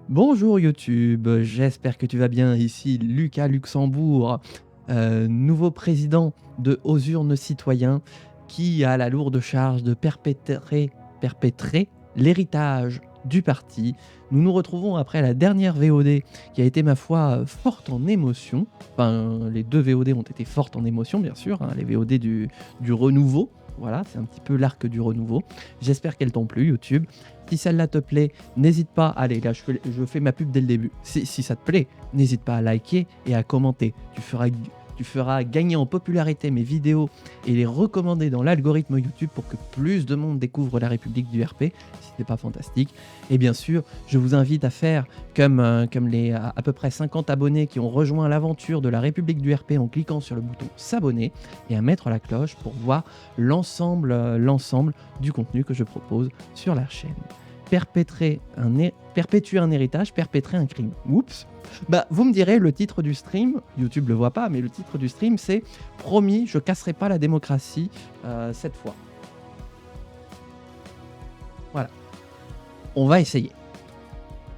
Bonjour YouTube, j'espère que tu vas bien. Ici Lucas Luxembourg, nouveau président de Aux Urnes Citoyens, qui a la lourde charge de perpétrer l'héritage du parti. Nous nous retrouvons après la dernière VOD qui a été, ma foi, forte en émotion. Enfin, les deux VOD ont été fortes en émotion, bien sûr, hein, les VOD du renouveau. Voilà, c'est un petit peu l'arc du renouveau. J'espère qu'elles t'ont plu, YouTube. Si celle-là te plaît, n'hésite pas, allez, là je fais ma pub dès le début. Si ça te plaît, n'hésite pas à liker et à commenter. Tu feras gagner en popularité mes vidéos et les recommander dans l'algorithme YouTube pour que plus de monde découvre la République du RP, si c'est pas fantastique. Et bien sûr, je vous invite à faire comme les à peu près 50 abonnés qui ont rejoint l'aventure de la République du RP en cliquant sur le bouton s'abonner et à mettre la cloche pour voir l'ensemble du contenu que je propose sur la chaîne. Perpétuer un héritage, perpétrer un crime. Oups. Bah, vous me direz, le titre du stream, YouTube le voit pas, mais le titre du stream, c'est « Promis, je casserai pas la démocratie cette fois ». Voilà. On va essayer.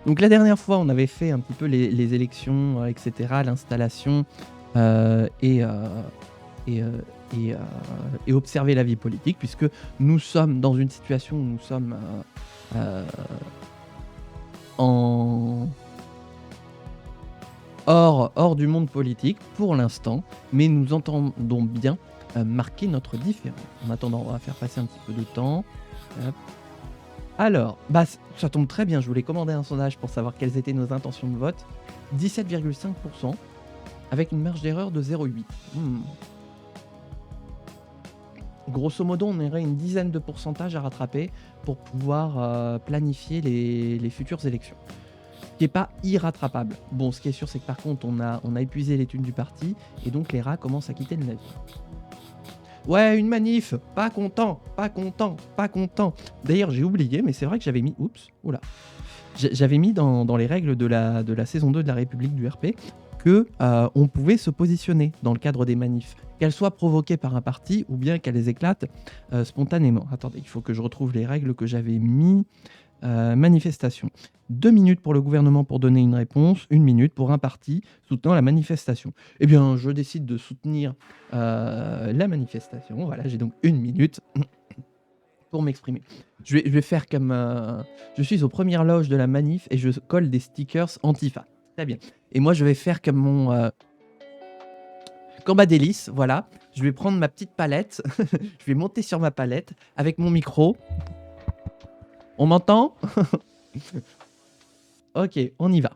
Donc la dernière fois, on avait fait un petit peu les élections, etc., l'installation et observer la vie politique, puisque nous sommes dans une situation où nous sommes hors du monde politique pour l'instant, mais nous entendons bien marquer notre différence. En attendant, on va faire passer un petit peu de temps. Hop. Alors, bah, ça tombe très bien, je voulais commander un sondage pour savoir quelles étaient nos intentions de vote. 17,5% avec une marge d'erreur de 0,8. Grosso modo, on aurait une dizaine de pourcentages à rattraper pour pouvoir planifier les futures élections. Ce qui n'est pas irrattrapable. Bon, ce qui est sûr, c'est que par contre, on a épuisé les thunes du parti et donc les rats commencent à quitter le navire. Ouais, une manif, pas content. D'ailleurs, j'ai oublié, mais c'est vrai que j'avais mis... Oups, oula. J'avais mis dans les règles de la saison 2 de la République du RP que on pouvait se positionner dans le cadre des manifs, qu'elles soient provoquées par un parti ou bien qu'elles éclatent spontanément. Attendez, il faut que je retrouve les règles que j'avais mis. Manifestation. 2 minutes pour le gouvernement pour donner une réponse, 1 minute pour un parti soutenant la manifestation. Eh bien, je décide de soutenir la manifestation. Voilà, j'ai donc 1 minute pour m'exprimer. Je vais faire comme... je suis aux premières loges de la manif et je colle des stickers Antifa. Très bien. Et moi, je vais faire comme mon... Cambadélis, voilà. Je vais prendre ma petite palette. Je vais monter sur ma palette avec mon micro. On m'entend? Ok, on y va.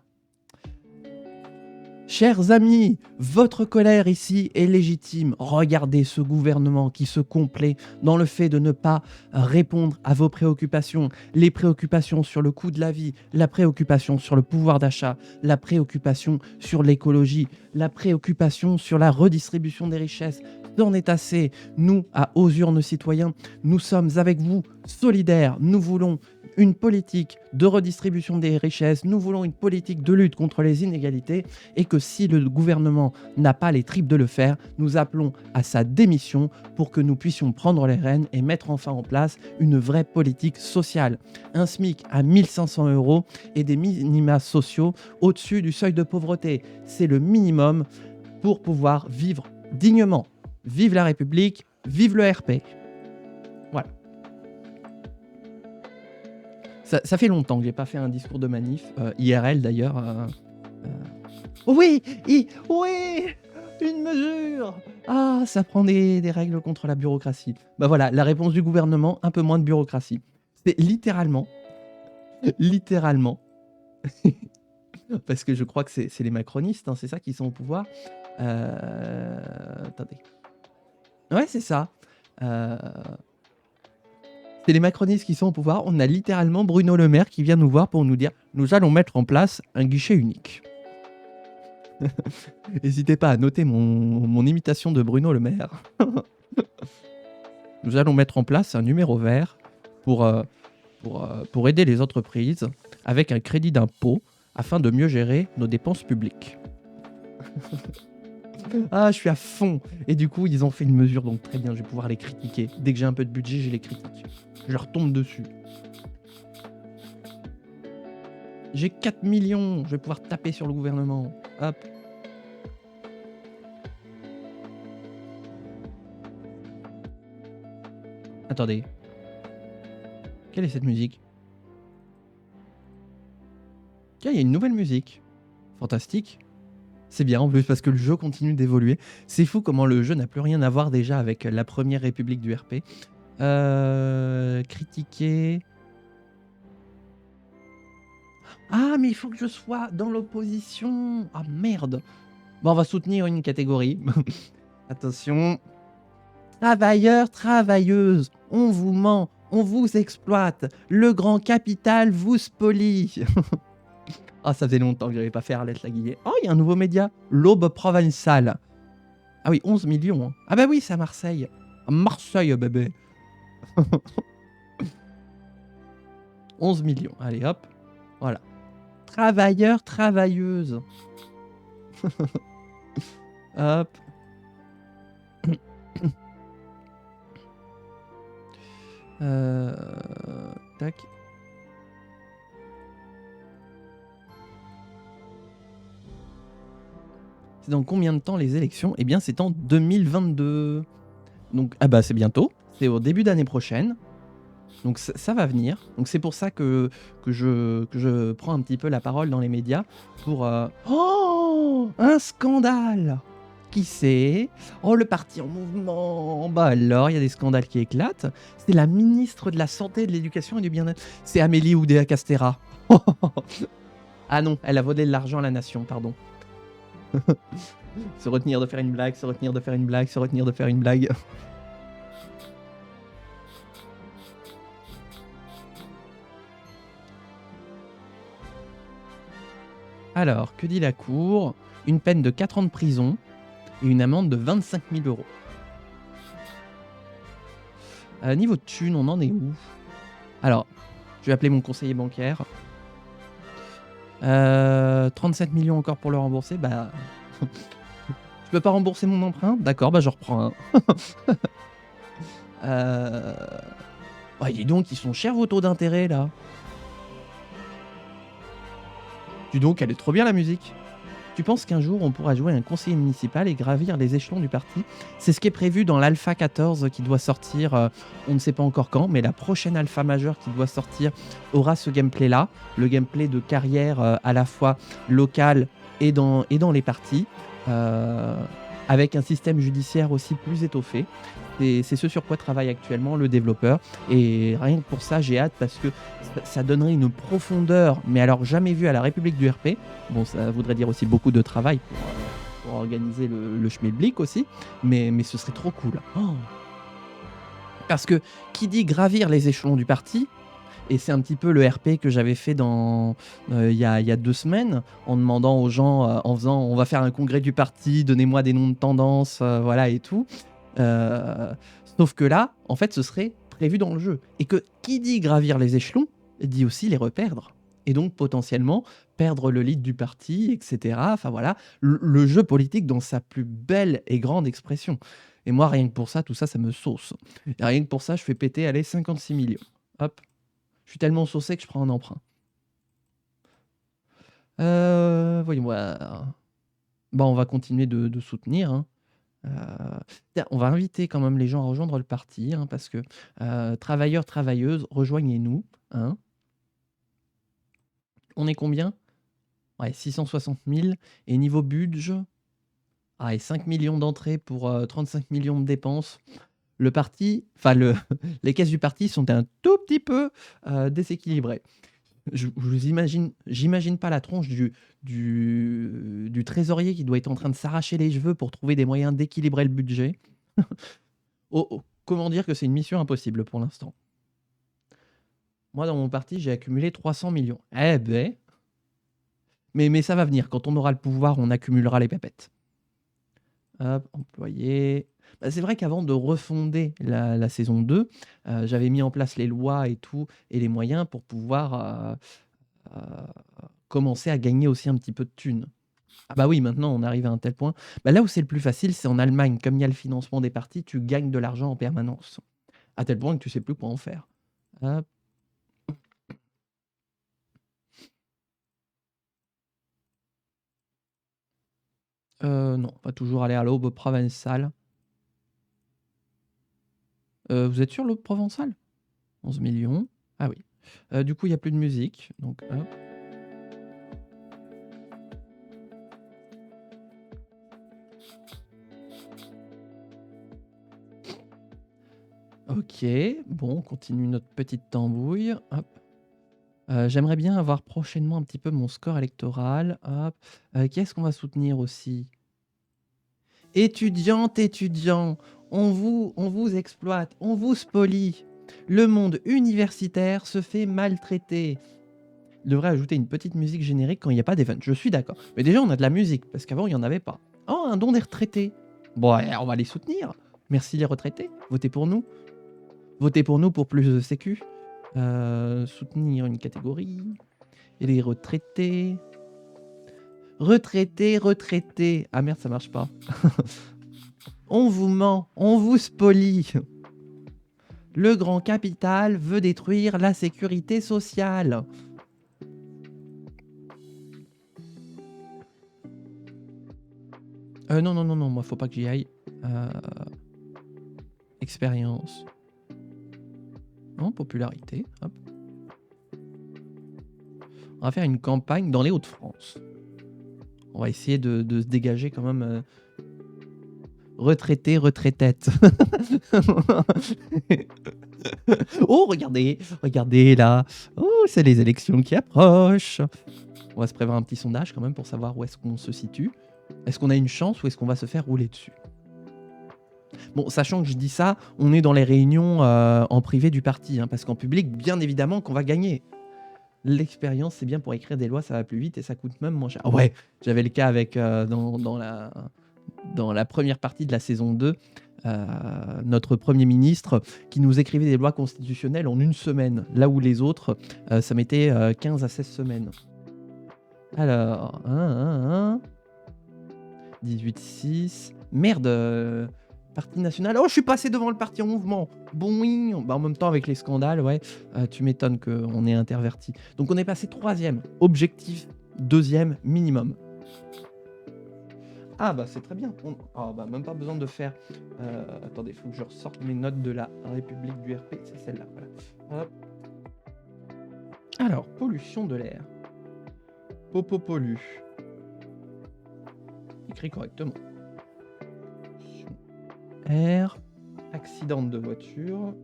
Chers amis, votre colère ici est légitime. Regardez ce gouvernement qui se complaît dans le fait de ne pas répondre à vos préoccupations. Les préoccupations sur le coût de la vie, la préoccupation sur le pouvoir d'achat, la préoccupation sur l'écologie, la préoccupation sur la redistribution des richesses. C'en est assez. Nous, à Aux Urnes Citoyens, nous sommes avec vous, solidaires. Nous voulons une politique de redistribution des richesses, nous voulons une politique de lutte contre les inégalités et que si le gouvernement n'a pas les tripes de le faire, nous appelons à sa démission pour que nous puissions prendre les rênes et mettre enfin en place une vraie politique sociale. Un SMIC à 1 500 € et des minima sociaux au-dessus du seuil de pauvreté. C'est le minimum pour pouvoir vivre dignement. Vive la République, vive le RP. Voilà. Ça fait longtemps que j'ai pas fait un discours de manif, IRL d'ailleurs. Oui, une mesure. Ah, ça prend des règles contre la bureaucratie. Bah voilà, la réponse du gouvernement, un peu moins de bureaucratie. C'est littéralement, parce que je crois que c'est les macronistes, hein, c'est ça qui sont au pouvoir. Attendez. Ouais, c'est ça. C'est les macronistes qui sont au pouvoir. On a littéralement Bruno Le Maire qui vient nous voir pour nous dire « Nous allons mettre en place un guichet unique ». N'hésitez pas à noter mon imitation de Bruno Le Maire. Nous allons mettre en place un numéro vert pour aider les entreprises avec un crédit d'impôt afin de mieux gérer nos dépenses publiques. Ah, je suis à fond. Et du coup, ils ont fait une mesure, donc très bien, je vais pouvoir les critiquer. Dès que j'ai un peu de budget, je les critique. Je leur tombe dessus. J'ai 4 millions. Je vais pouvoir taper sur le gouvernement. Hop. Attendez. Quelle est cette musique? Tiens, il y a une nouvelle musique. Fantastique. C'est bien en plus parce que le jeu continue d'évoluer. C'est fou comment le jeu n'a plus rien à voir déjà avec la première république du RP. Critiquer. Ah, mais il faut que je sois dans l'opposition. Ah merde. Bon, on va soutenir une catégorie. Attention. Travailleurs, travailleuses, on vous ment, on vous exploite. Le grand capital vous spolie. Ah, ça faisait longtemps que j'avais pas fait Arlette Laguillet. Oh, il y a un nouveau média. L'Aube provençale. Ah oui, 11 millions. Hein. Ah bah oui, c'est à Marseille. À Marseille, bébé. 11 millions. Allez, hop. Voilà. Travailleurs, travailleuses. Hop. Tac. C'est dans combien de temps les élections? Eh bien, c'est en 2022. Donc, ah bah, c'est bientôt. C'est au début d'année prochaine. Donc, ça va venir. Donc, c'est pour ça que je prends un petit peu la parole dans les médias pour... Oh, un scandale! Qui c'est? Oh, le parti en mouvement. Bah alors, il y a des scandales qui éclatent. C'est la ministre de la Santé, de l'Éducation et du Bien-être. C'est Amélie Oudéa-Castéra. Ah non, elle a volé de l'argent à la nation, pardon. Se retenir de faire une blague, se retenir de faire une blague, se retenir de faire une blague. Alors, que dit la Cour? Une peine de 4 ans de prison et une amende de 25 000 euros. Niveau de thune, on en est où? Alors, je vais appeler mon conseiller bancaire. 37 millions encore pour le rembourser. Bah, je peux pas rembourser mon emprunt? D'accord, bah je reprends un. Oh, dis donc, ils sont chers vos taux d'intérêt là. Dis donc, elle est trop bien la musique. Tu penses qu'un jour on pourra jouer un conseiller municipal et gravir les échelons du parti? C'est ce qui est prévu dans l'Alpha 14 qui doit sortir, on ne sait pas encore quand, mais la prochaine Alpha majeure qui doit sortir aura ce gameplay-là, le gameplay de carrière à la fois local et dans les partis, avec un système judiciaire aussi plus étoffé. C'est ce sur quoi travaille actuellement le développeur. Et rien que pour ça, j'ai hâte parce que ça donnerait une profondeur, mais alors jamais vue à la République du RP. Bon, ça voudrait dire aussi beaucoup de travail pour organiser le schmilblick aussi, mais ce serait trop cool. Oh. Parce que qui dit gravir les échelons du parti, et c'est un petit peu le RP que j'avais fait il y a 2 semaines, en demandant aux gens, en faisant on va faire un congrès du parti, donnez-moi des noms de tendance, voilà et tout. Sauf que là, en fait, ce serait prévu dans le jeu. Et que qui dit gravir les échelons, dit aussi les reperdre. Et donc potentiellement perdre le lead du parti, etc. Enfin voilà, le jeu politique dans sa plus belle et grande expression. Et moi, rien que pour ça, tout ça, ça me sauce. Et rien que pour ça, je fais péter, allez, 56 millions. Hop. Je suis tellement saucé que je prends un emprunt. Voyons voir. Bon, on va continuer de soutenir. Hein. On va inviter quand même les gens à rejoindre le parti, hein, parce que travailleurs, travailleuses, rejoignez-nous. Hein. On est combien? Ouais, 660 000. Et niveau budget, et 5 millions d'entrées pour 35 millions de dépenses. Le parti, enfin les caisses du parti sont un tout petit peu déséquilibrées. J'imagine pas la tronche du trésorier qui doit être en train de s'arracher les cheveux pour trouver des moyens d'équilibrer le budget. Comment dire que c'est une mission impossible pour l'instant. Moi, dans mon parti, j'ai accumulé 300 millions. Eh ben. Mais ça va venir. Quand on aura le pouvoir, on accumulera les pépettes. Hop, employé. Bah, c'est vrai qu'avant de refonder la saison 2, j'avais mis en place les lois et tout, et les moyens pour pouvoir commencer à gagner aussi un petit peu de thunes. Ah bah oui, maintenant on arrive à un tel point. Bah, là où c'est le plus facile, c'est en Allemagne. Comme il y a le financement des partis, tu gagnes de l'argent en permanence. À tel point que tu sais plus quoi en faire. Hop. Non, on va toujours aller à l'aube provençale. Vous êtes sûr, l'aube provençale? 11 millions. Ah oui. Du coup, il y a plus de musique, donc hop. OK, bon, on continue notre petite tambouille, hop. J'aimerais bien avoir prochainement un petit peu mon score électoral, hop. Qui est-ce qu'on va soutenir aussi? Étudiantes, étudiants, on vous exploite, on vous spolie. Le monde universitaire se fait maltraiter. Il devrait ajouter une petite musique générique quand il n'y a pas d'event. Je suis d'accord. Mais déjà, on a de la musique, parce qu'avant, il n'y en avait pas. Oh, un don des retraités. Bon, on va les soutenir. Merci les retraités. Votez pour nous. Votez pour nous pour plus de sécu. Soutenir une catégorie. Et les retraités. Retraités, retraités. Ah merde, ça marche pas. On vous ment, on vous spolie. Le grand capital veut détruire la sécurité sociale. Non, non, non, non, moi, faut pas que j'y aille. Expérience. Non, popularité. Hop. On va faire une campagne dans les Hauts-de-France. On va essayer de se dégager quand même. Retraité, retraitette. Oh, regardez, regardez là. Oh, c'est les élections qui approchent. On va se prévoir un petit sondage quand même pour savoir où est-ce qu'on se situe. Est-ce qu'on a une chance ou est-ce qu'on va se faire rouler dessus? Bon, sachant que je dis ça, on est dans les réunions en privé du parti, hein, parce qu'en public, bien évidemment qu'on va gagner. L'expérience, c'est bien pour écrire des lois, ça va plus vite et ça coûte même moins cher. Ah ouais, j'avais le cas avec dans la première partie de la saison 2, notre Premier ministre qui nous écrivait des lois constitutionnelles en une semaine, là où les autres, ça mettait 15 à 16 semaines. Alors, 18-6. Merde, Parti national. Oh, je suis passé devant le parti en mouvement. Bon, bah, en même temps, avec les scandales, ouais, tu m'étonnes qu'on est interverti. Donc, on est passé 3e. Objectif 2e minimum. Ah, bah, c'est très bien. Ah, bah, même pas besoin de faire. Attendez, il faut que je ressorte mes notes de la République du RP. C'est celle-là. Voilà. Hop. Alors, pollution de l'air. Popo-pollu. Écrit correctement. Air, accident de voiture,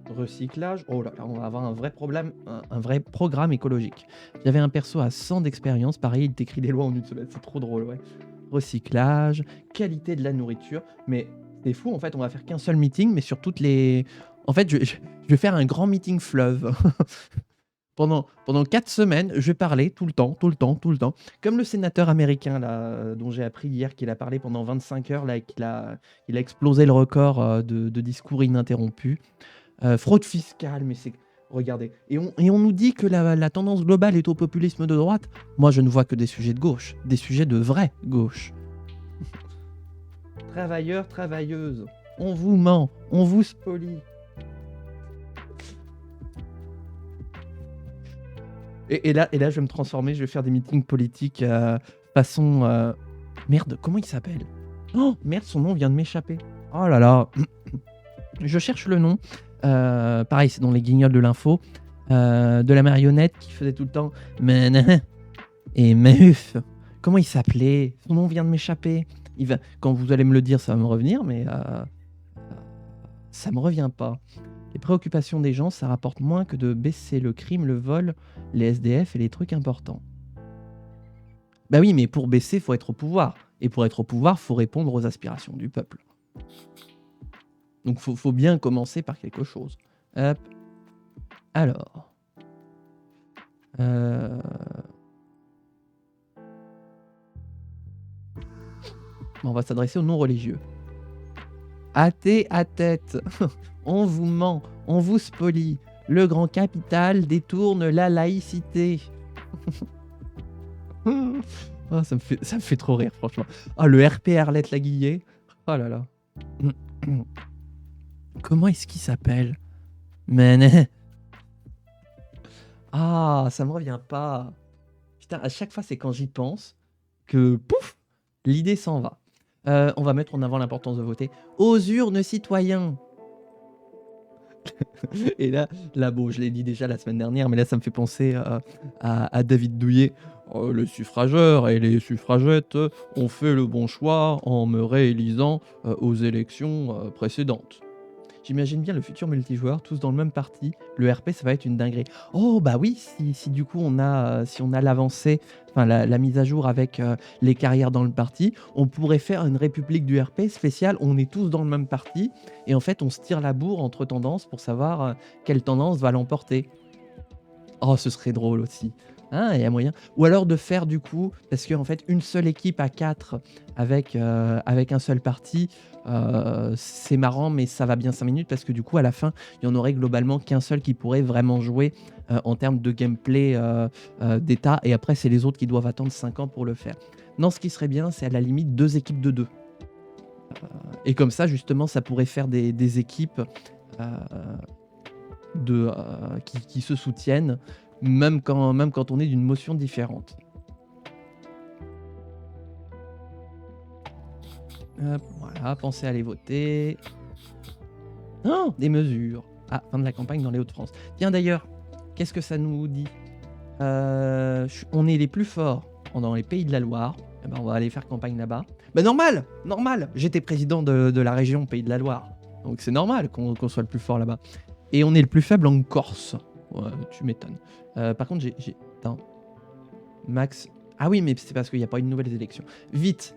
recyclage. Oh là là, on va avoir un vrai problème, un vrai programme écologique. J'avais un perso à 100 d'expérience, pareil, il t'écrit des lois en une semaine, c'est trop drôle, ouais. Recyclage, qualité de la nourriture, mais c'est fou, en fait, on va faire qu'un seul meeting, mais sur toutes les... En fait, je vais faire un grand meeting fleuve. Pendant 4 semaines, je vais parler tout le temps, tout le temps, tout le temps. Comme le sénateur américain là, dont j'ai appris hier qu'il a parlé pendant 25 heures, là, et qu'il a explosé le record de discours ininterrompus. Fraude fiscale, mais c'est... Regardez. Et on nous dit que la tendance globale est au populisme de droite. Moi, je ne vois que des sujets de gauche, des sujets de vraie gauche. Travailleurs, travailleuses, on vous ment, on vous spolie. Et là, je vais me transformer, je vais faire des meetings politiques façon... Merde, comment il s'appelle? Oh, merde, son nom vient de m'échapper. Oh là là. Je cherche le nom. Pareil, c'est dans les guignols de l'info. De la marionnette qui faisait tout le temps... Et meuf. Comment il s'appelait? Son nom vient de m'échapper. Quand vous allez me le dire, ça va me revenir, mais... ça me revient pas. Les préoccupations des gens, ça rapporte moins que de baisser le crime, le vol, les SDF et les trucs importants. Bah oui, mais pour baisser, faut être au pouvoir. Et pour être au pouvoir, faut répondre aux aspirations du peuple. Donc faut bien commencer par quelque chose. Hop. Alors. On va s'adresser aux non-religieux. Athée à tête. On vous ment, on vous spolie. Le grand capital détourne la laïcité. Oh, ça me fait trop rire, franchement. Ah, le RP Arlette Laguillet. Oh là là. Comment est-ce qu'il s'appelle? Mais... Ah, ça me revient pas. Putain, à chaque fois, c'est quand j'y pense. que pouf, l'idée s'en va. On va mettre en avant l'importance de voter aux urnes citoyens. Et là, bon, je l'ai dit déjà la semaine dernière, mais là, ça me fait penser à David Douillet. Le suffrageur et les suffragettes ont fait le bon choix en me réélisant aux élections précédentes. J'imagine bien le futur multijoueur, tous dans le même parti. Le RP, ça va être une dinguerie. Oh bah oui, si du coup si on a l'avancée, enfin la mise à jour avec les carrières dans le parti, on pourrait faire une république du RP spéciale. On est tous dans le même parti et en fait on se tire la bourre entre tendances pour savoir quelle tendance va l'emporter. Oh, ce serait drôle aussi. Hein, il y a moyen. Ou alors de faire du coup, parce qu'en fait, une seule équipe à 4 avec un seul parti, c'est marrant, mais ça va bien 5 minutes parce que du coup, à la fin, il y en aurait globalement qu'un seul qui pourrait vraiment jouer en termes de gameplay d'état. Et après, c'est les autres qui doivent attendre 5 ans pour le faire. Non, ce qui serait bien, c'est à la limite 2 équipes de 2. Et comme ça, justement, ça pourrait faire des équipes qui se soutiennent, même quand on est d'une motion différente. Voilà, pensez à aller voter. Oh, des mesures. Ah, fin de la campagne dans les Hauts-de-France. Tiens d'ailleurs, qu'est-ce que ça nous dit? On est les plus forts dans les Pays de la Loire. Eh ben, on va aller faire campagne là-bas. Ben normal. J'étais président de la région Pays de la Loire. Donc c'est normal qu'on soit le plus fort là-bas. Et on est le plus faible en Corse. Ouais, tu m'étonnes. Par contre, Attends. Max... Ah oui, mais c'est parce qu'il n'y a pas eu de nouvelles élections. Vite.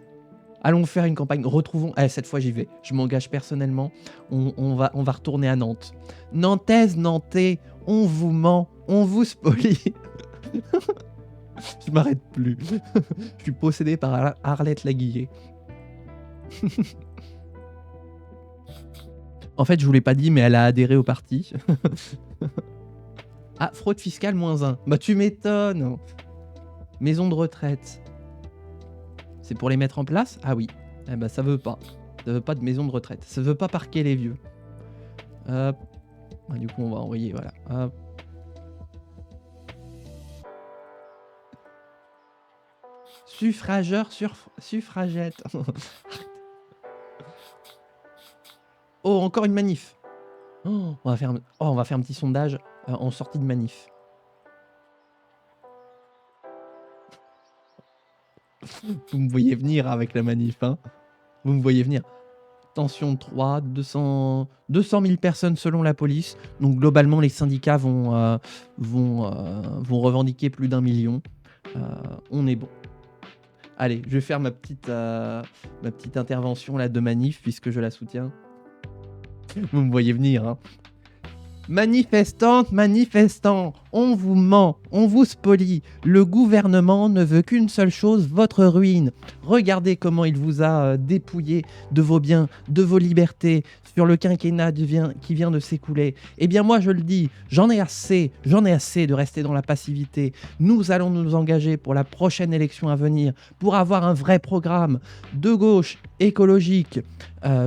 Allons faire une campagne. Retrouvons... cette fois, j'y vais. Je m'engage personnellement. On va retourner à Nantes. Nantaise, Nantais, on vous ment. On vous spolie. Je m'arrête plus. Je suis possédé par Arlette Laguillet. En fait, je vous l'ai pas dit, mais elle a adhéré au parti. Ah, fraude fiscale -1. Bah tu m'étonnes. Maison de retraite. C'est pour les mettre en place? Ah oui. Eh bah ça veut pas. Ça veut pas de maison de retraite. Ça veut pas parquer les vieux. Hop. Ah, du coup, on va envoyer, voilà. Hop. Suffrageur suffragette. Oh, encore une manif. Oh, on va faire un petit sondage en sortie de manif. Vous me voyez venir avec la manif, hein. Vous me voyez venir. Tension 3, 200 000 personnes selon la police. Donc globalement, les syndicats vont revendiquer plus d'1 million. On est bon. Allez, je vais faire ma petite intervention là de manif puisque je la soutiens. Vous me voyez venir, hein. Manifestantes, manifestants, on vous ment, on vous spolie. Le gouvernement ne veut qu'une seule chose, votre ruine. Regardez comment il vous a dépouillé de vos biens, de vos libertés, sur le quinquennat qui vient de s'écouler. Eh bien moi je le dis, j'en ai assez de rester dans la passivité. Nous allons nous engager pour la prochaine élection à venir, pour avoir un vrai programme de gauche, écologique,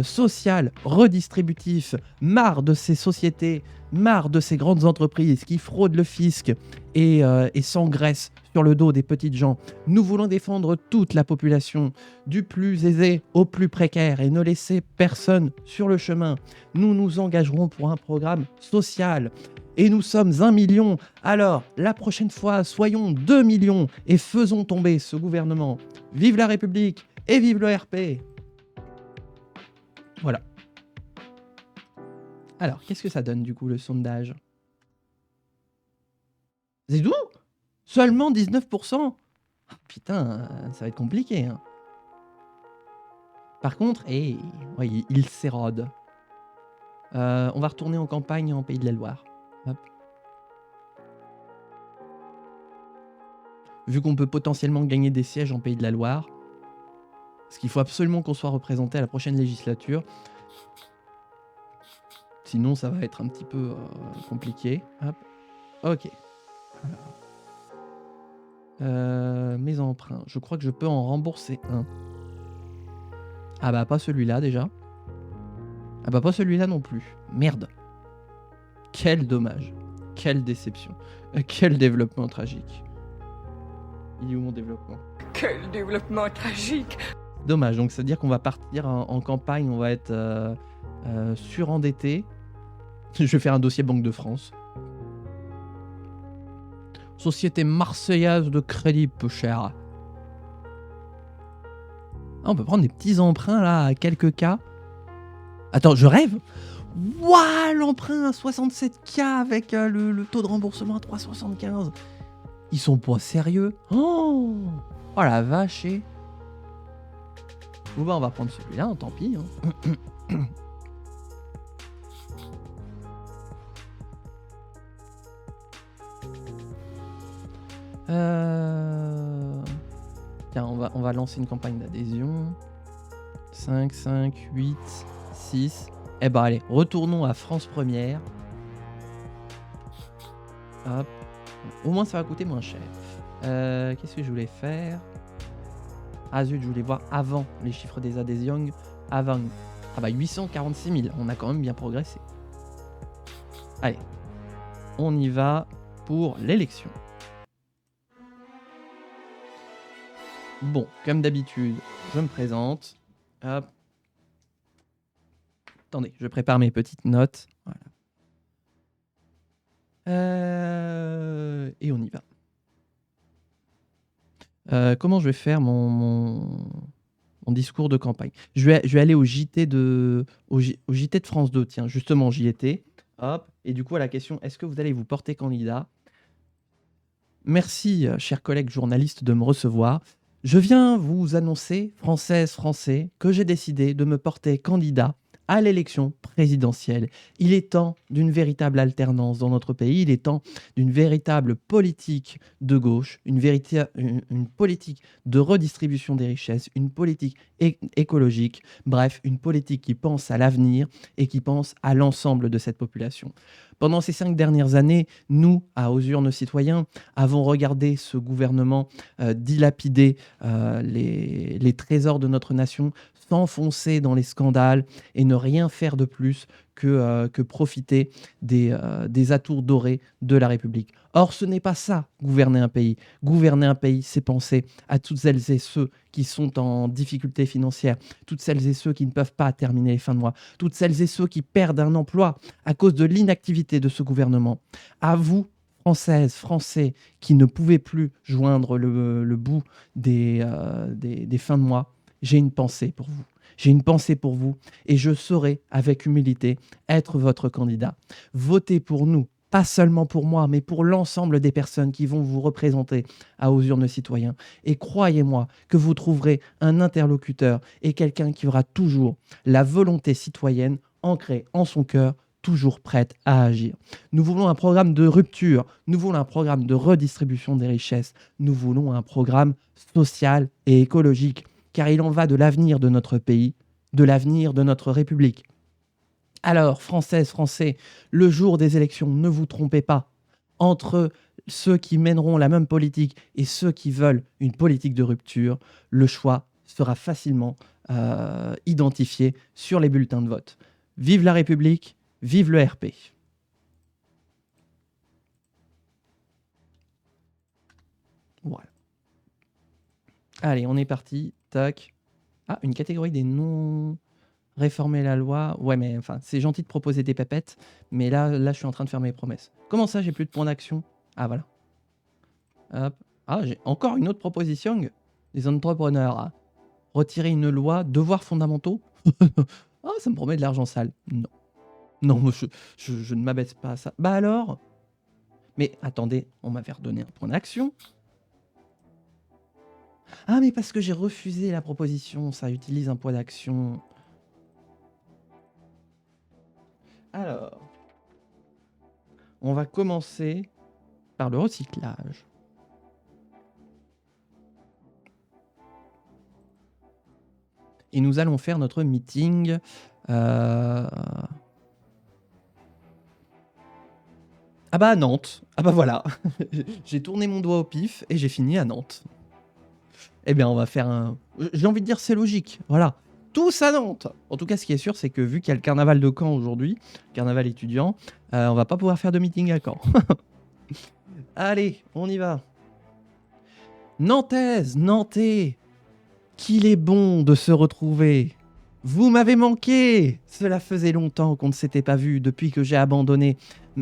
social, redistributif, marre de ces sociétés, marre de ces grandes entreprises qui fraudent le fisc et s'engraissent sur le dos des petites gens. Nous voulons défendre toute la population, du plus aisé au plus précaire, et ne laisser personne sur le chemin. Nous nous engagerons pour un programme social. Et nous sommes 1 million. Alors, la prochaine fois, soyons 2 millions et faisons tomber ce gouvernement. Vive la République et vive le RP! Voilà. Alors, qu'est-ce que ça donne du coup le sondage? C'est doux? Seulement 19%? Ah, putain, ça va être compliqué, hein. Par contre, ouais, il s'érode. On va retourner en campagne en Pays de la Loire. Hop. Vu qu'on peut potentiellement gagner des sièges en Pays de la Loire, parce qu'il faut absolument qu'on soit représenté à la prochaine législature. Sinon, ça va être un petit peu compliqué. Hop. Ok. Mes emprunts. Je crois que je peux en rembourser un. Ah bah pas celui-là déjà. Ah bah pas celui-là non plus. Merde. Quel dommage. Quelle déception. Quel développement tragique. Il est où mon développement? Quel développement tragique! Dommage, donc ça veut dire qu'on va partir en campagne, on va être surendetté. Je vais faire un dossier Banque de France. Société marseillaise de crédit peu cher. Ah, on peut prendre des petits emprunts là à quelques cas. Attends, je rêve. Waouh, l'emprunt à 67K avec le taux de remboursement à 3,75. Ils sont pas sérieux. Oh, oh la vache. Bon bah on va prendre celui-là, tant pis. Hein. Tiens, on va lancer une campagne d'adhésion. 5, 8, 6. Eh ben allez, retournons à France Première. Hop. Au moins ça va coûter moins cher. Qu'est-ce que je voulais faire? Ah zut, je voulais voir avant les chiffres des adhésions. Avant. Ah bah 846 000, on a quand même bien progressé. Allez, on y va pour l'élection. Bon, comme d'habitude, je me présente. Hop. Attendez, je prépare mes petites notes. Voilà. Et on y va. Comment je vais faire mon discours de campagne? Je vais aller au JT de France 2. Tiens, justement, j'y étais. Hop. Et du coup, à la question, est-ce que vous allez vous porter candidat? Merci, chers collègues journalistes, de me recevoir. Je viens vous annoncer, Françaises, Français, que j'ai décidé de me porter candidat à l'élection présidentielle. Il est temps d'une véritable alternance dans notre pays, il est temps d'une véritable politique de gauche, une politique de redistribution des richesses, une politique écologique, bref, une politique qui pense à l'avenir et qui pense à l'ensemble de cette population. Pendant ces 5 dernières années, nous, à Aux Urnes Citoyens, avons regardé ce gouvernement dilapider les trésors de notre nation, s'enfoncer dans les scandales et ne rien faire de plus que profiter des atours dorés de la République. Or, ce n'est pas ça, gouverner un pays. Gouverner un pays, c'est penser à toutes celles et ceux qui sont en difficulté financière, toutes celles et ceux qui ne peuvent pas terminer les fins de mois, toutes celles et ceux qui perdent un emploi à cause de l'inactivité de ce gouvernement. À vous, Françaises, Français, qui ne pouvaient plus joindre le bout des fins de mois, j'ai une pensée pour vous. J'ai une pensée pour vous et je saurai, avec humilité, être votre candidat. Votez pour nous, pas seulement pour moi, mais pour l'ensemble des personnes qui vont vous représenter à Aux Urnes Citoyens. Et croyez-moi que vous trouverez un interlocuteur et quelqu'un qui aura toujours la volonté citoyenne ancrée en son cœur, toujours prête à agir. Nous voulons un programme de rupture, nous voulons un programme de redistribution des richesses, nous voulons un programme social et écologique, car il en va de l'avenir de notre pays, de l'avenir de notre République. Alors, Françaises, Français, le jour des élections, ne vous trompez pas. Entre ceux qui mèneront la même politique et ceux qui veulent une politique de rupture, le choix sera facilement identifié sur les bulletins de vote. Vive la République, vive le RP. Voilà. Allez, on est parti. Tac. Ah, une catégorie des non... Réformer la loi. Ouais, mais enfin, c'est gentil de proposer des pépettes, mais là, je suis en train de faire mes promesses. Comment ça, j'ai plus de points d'action? Ah, voilà. Hop. Ah, j'ai encore une autre proposition. Des entrepreneurs. Ah. Retirer une loi, devoirs fondamentaux. Ah, ça me promet de l'argent sale. Non. Non, je ne m'abaisse pas à ça. Bah alors? Mais attendez, on m'avait redonné un point d'action. Ah, mais parce que j'ai refusé la proposition, ça utilise un point d'action. Alors, on va commencer par le recyclage. Et nous allons faire notre meeting. Ah bah à Nantes. Ah bah voilà. J'ai tourné mon doigt au pif et j'ai fini à Nantes. Eh bien, on va faire un... J'ai envie de dire c'est logique. Voilà. Tous à Nantes. En tout cas, ce qui est sûr, c'est que vu qu'il y a le carnaval de Caen aujourd'hui, carnaval étudiant, on va pas pouvoir faire de meeting à Caen. Allez, on y va. Nantaise, Nantais, qu'il est bon de se retrouver. Vous m'avez manqué. Cela faisait longtemps qu'on ne s'était pas vu depuis que j'ai abandonné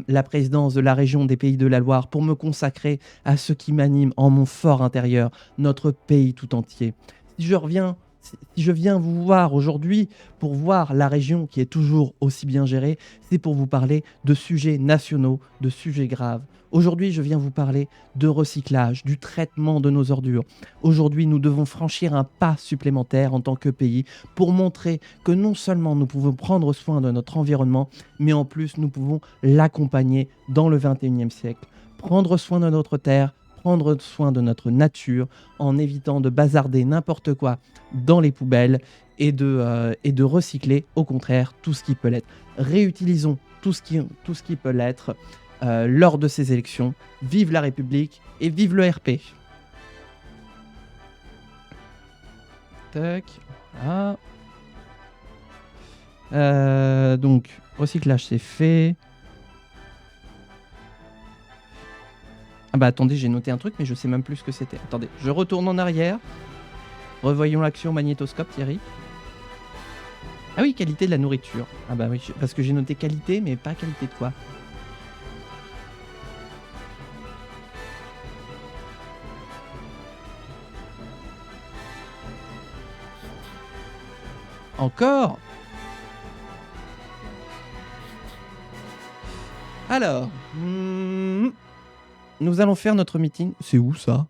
la présidence de la région des Pays de la Loire pour me consacrer à ce qui m'anime en mon fort intérieur, notre pays tout entier. Si je viens vous voir aujourd'hui pour voir la région qui est toujours aussi bien gérée, c'est pour vous parler de sujets nationaux, de sujets graves. Aujourd'hui, je viens vous parler de recyclage, du traitement de nos ordures. Aujourd'hui, nous devons franchir un pas supplémentaire en tant que pays pour montrer que non seulement nous pouvons prendre soin de notre environnement, mais en plus nous pouvons l'accompagner dans le 21e siècle. Prendre soin de notre terre, prendre soin de notre nature en évitant de bazarder n'importe quoi dans les poubelles et de recycler au contraire tout ce qui peut l'être. Réutilisons tout ce qui peut l'être lors de ces élections. Vive la République et vive le RP. Tac. Donc, recyclage c'est fait. Ah bah attendez, j'ai noté un truc, mais je sais même plus ce que c'était. Attendez, je retourne en arrière. Revoyons l'action magnétoscope, Thierry. Ah oui, qualité de la nourriture. Ah bah oui, parce que j'ai noté qualité, mais pas qualité de quoi. Encore ? Alors, nous allons faire notre meeting. C'est où ça ?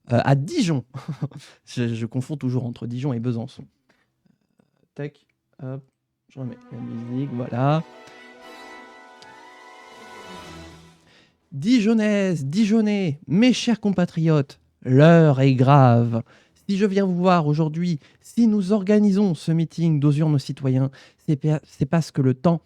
À Dijon. je confonds toujours entre Dijon et Besançon. Tac, hop, je remets la musique, voilà. Dijonaises, Dijonnais, mes chers compatriotes, l'heure est grave. Si je viens vous voir aujourd'hui, si nous organisons ce meeting d'Osur nos citoyens, c'est parce que le temps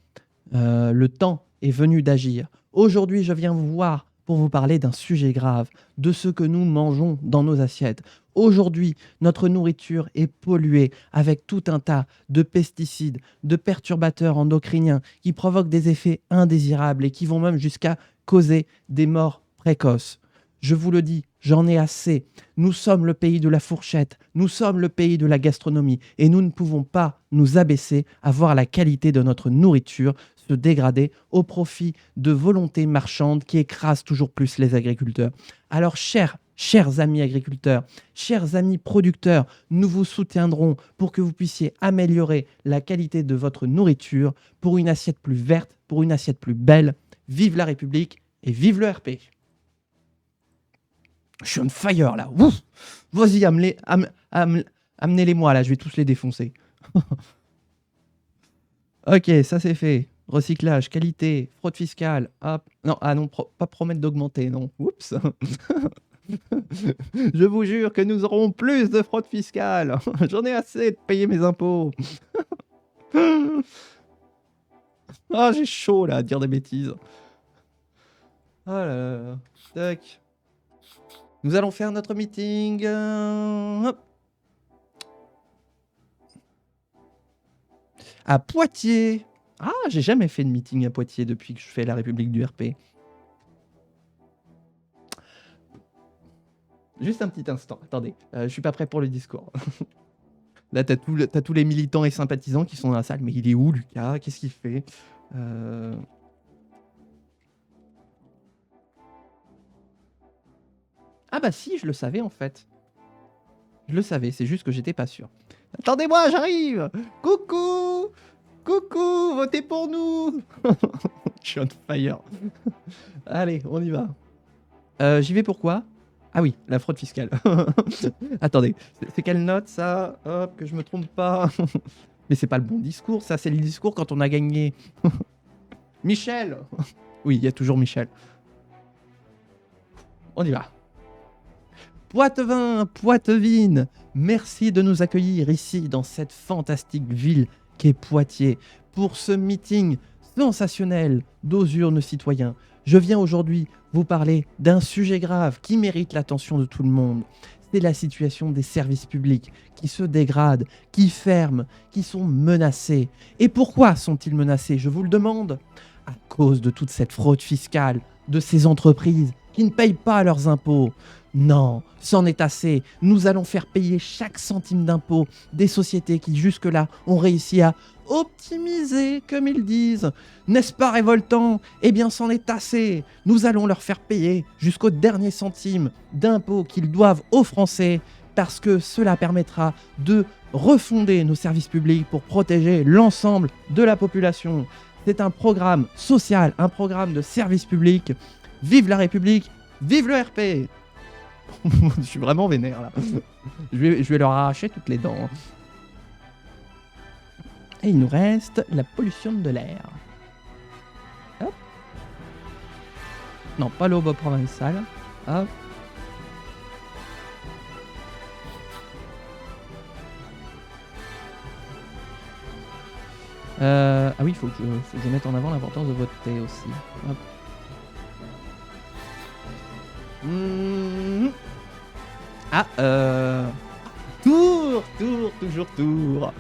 est venu d'agir. Aujourd'hui, je viens vous voir pour vous parler d'un sujet grave, de ce que nous mangeons dans nos assiettes. Aujourd'hui, notre nourriture est polluée avec tout un tas de pesticides, de perturbateurs endocriniens qui provoquent des effets indésirables et qui vont même jusqu'à causer des morts précoces. Je vous le dis, j'en ai assez. Nous sommes le pays de la fourchette, nous sommes le pays de la gastronomie et nous ne pouvons pas nous abaisser à voir la qualité de notre nourriture se dégrader au profit de volontés marchandes qui écrasent toujours plus les agriculteurs. Alors, chers amis agriculteurs, chers amis producteurs, nous vous soutiendrons pour que vous puissiez améliorer la qualité de votre nourriture pour une assiette plus verte, pour une assiette plus belle. Vive la République et vive le RP. Je suis on fire là. Ouf. Vas-y, amenez-les-moi là, je vais tous les défoncer. Ok, ça c'est fait. Recyclage, qualité, fraude fiscale. Hop. Non, pas promettre d'augmenter, non. Oups. Je vous jure que nous aurons plus de fraude fiscale. J'en ai assez de payer mes impôts. Ah, j'ai chaud là à dire des bêtises. Oh là là. Tac. Nous allons faire notre meeting. Hop. À Poitiers. Ah, j'ai jamais fait de meeting à Poitiers depuis que je fais la République du RP. Juste un petit instant, attendez, je suis pas prêt pour le discours. Là, t'as tous les militants et sympathisants qui sont dans la salle. Mais il est où, Lucas? Qu'est-ce qu'il fait? Ah bah si, je le savais en fait. Je le savais, c'est juste que j'étais pas sûr. Attendez-moi, j'arrive! Coucou! Coucou, votez pour nous! Je suis on fire. Allez, on y va. J'y vais pourquoi? Ah oui, la fraude fiscale. Attendez, c'est quelle note ça? Hop, que je me trompe pas. Mais c'est pas le bon discours, ça, c'est le discours quand on a gagné. Michel! Oui, il y a toujours Michel. On y va. Poitevin, Poitevine, merci de nous accueillir ici dans cette fantastique ville qu'est Poitiers pour ce meeting sensationnel d'Osur nos citoyens. Je viens aujourd'hui vous parler d'un sujet grave qui mérite l'attention de tout le monde. C'est la situation des services publics qui se dégradent, qui ferment, qui sont menacés. Et pourquoi sont-ils menacés? Je vous le demande. À cause de toute cette fraude fiscale, de ces entreprises qui ne payent pas leurs impôts. Non, c'en est assez. Nous allons faire payer chaque centime d'impôt des sociétés qui jusque-là ont réussi à optimiser, comme ils disent. N'est-ce pas révoltant? Eh bien, c'en est assez. Nous allons leur faire payer jusqu'au dernier centime d'impôt qu'ils doivent aux Français parce que cela permettra de refonder nos services publics pour protéger l'ensemble de la population. C'est un programme social, un programme de service public. Vive la République, vive le RP! Je suis vraiment vénère là. Je vais leur arracher toutes les dents. Et il nous reste la pollution de l'air. Hop. Non, pas l'aube provençale. Hop. Ah oui, faut que je mette en avant l'importance de voter aussi. Hop. Ah, toujours tour.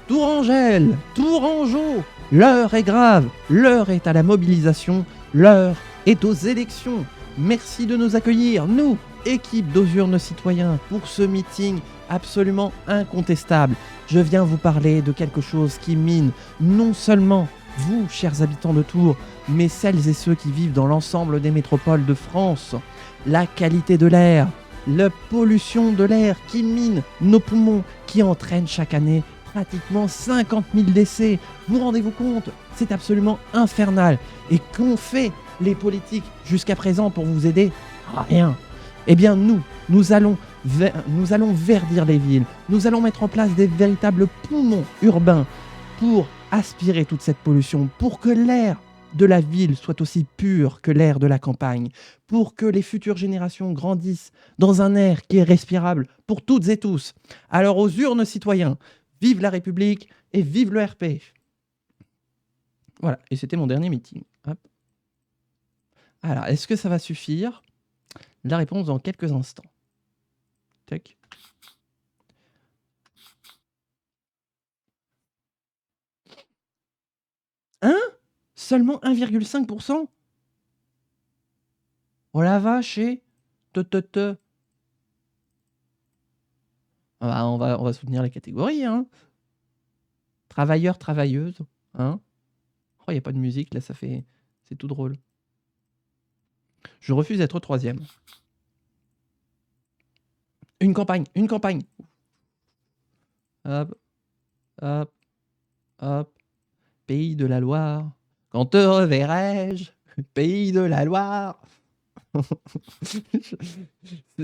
Tourangelle, Tourangeau, l'heure est grave, l'heure est à la mobilisation, l'heure est aux élections. Merci de nous accueillir, nous, équipe d'Ozurne Citoyens, pour ce meeting absolument incontestable. Je viens vous parler de quelque chose qui mine non seulement vous, chers habitants de Tours, mais celles et ceux qui vivent dans l'ensemble des métropoles de France. La qualité de l'air, la pollution de l'air qui mine nos poumons, qui entraîne chaque année pratiquement 50 000 décès. Vous rendez-vous compte? C'est absolument infernal. Et qu'ont fait les politiques jusqu'à présent pour vous aider? Rien. Eh bien nous allons verdir les villes. Nous allons mettre en place des véritables poumons urbains pour aspirer toute cette pollution, pour que l'air de la ville soit aussi pur que l'air de la campagne, pour que les futures générations grandissent dans un air qui est respirable pour toutes et tous. Alors aux urnes citoyens, vive la République et vive le RP. Voilà, et c'était mon dernier meeting. Hop. Alors, est-ce que ça va suffire? La réponse dans quelques instants. Tac. Hein? Seulement 1,5%? Oh la vache, et Ah bah, on va soutenir les catégories, hein. Travailleurs, travailleuses, hein. Oh, il n'y a pas de musique, là, c'est tout drôle. Je refuse d'être troisième. Une campagne. Hop, hop, hop. Pays de la Loire. Quand te reverrai-je? Pays de la Loire.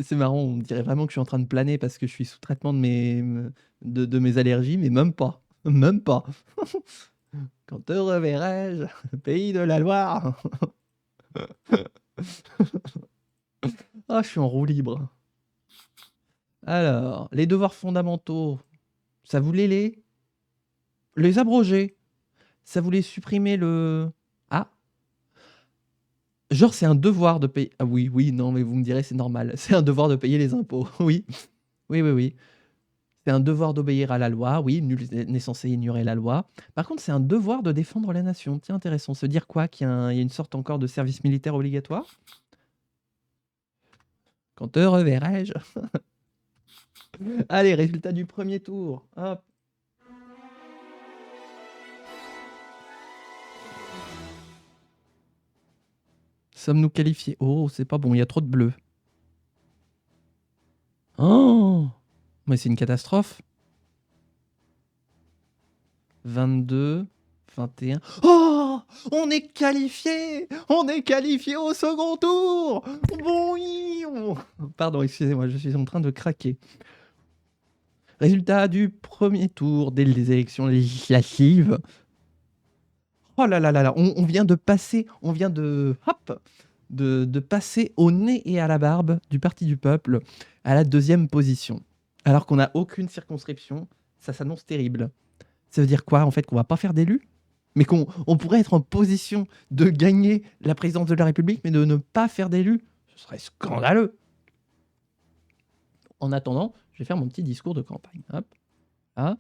C'est marrant, on dirait vraiment que je suis en train de planer parce que je suis sous traitement de mes allergies, mais même pas. Même pas. Quand te reverrai-je? Pays de la Loire. Ah, je suis en roue libre. Alors, les devoirs fondamentaux, ça voulait les abroger. Ça voulait supprimer le... Ah, genre c'est un devoir de payer... Ah oui, non, mais vous me direz c'est normal. C'est un devoir de payer les impôts, oui. Oui. C'est un devoir d'obéir à la loi, oui, nul n'est censé ignorer la loi. Par contre, c'est un devoir de défendre la nation. Tiens, intéressant. Se dire quoi? Qu'il y a une sorte encore de service militaire obligatoire? Quand te reverrai-je? Allez, résultat du premier tour. Hop. Sommes-nous qualifiés? Oh, c'est pas bon, il y a trop de bleu. Oh! Mais c'est une catastrophe. 22, 21. Oh! On est qualifié! On est qualifié au second tour! Bon, pardon, excusez-moi, je suis en train de craquer. Résultat du premier tour des élections législatives. Oh là là là là, on vient de passer, de passer au nez et à la barbe du Parti du Peuple à la 2e position. Alors qu'on n'a aucune circonscription, ça s'annonce terrible. Ça veut dire quoi en fait? Qu'on va pas faire d'élus? Mais qu'on pourrait être en position de gagner la présidence de la République, mais de ne pas faire d'élus? Ce serait scandaleux. En attendant, je vais faire mon petit discours de campagne. Hop. Ah,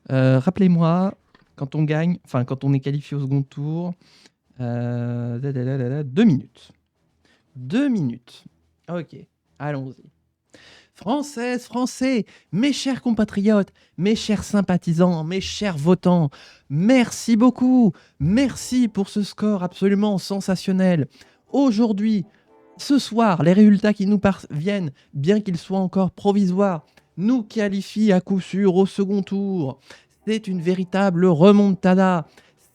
Rappelez-moi, quand on gagne, enfin quand on est qualifié au second tour, 2 minutes. 2 minutes. Ok, allons-y. Françaises, Français, mes chers compatriotes, mes chers sympathisants, mes chers votants, merci beaucoup. Merci pour ce score absolument sensationnel. Aujourd'hui, ce soir, les résultats qui nous parviennent, bien qu'ils soient encore provisoires, nous qualifient à coup sûr au second tour. C'est une véritable remontada,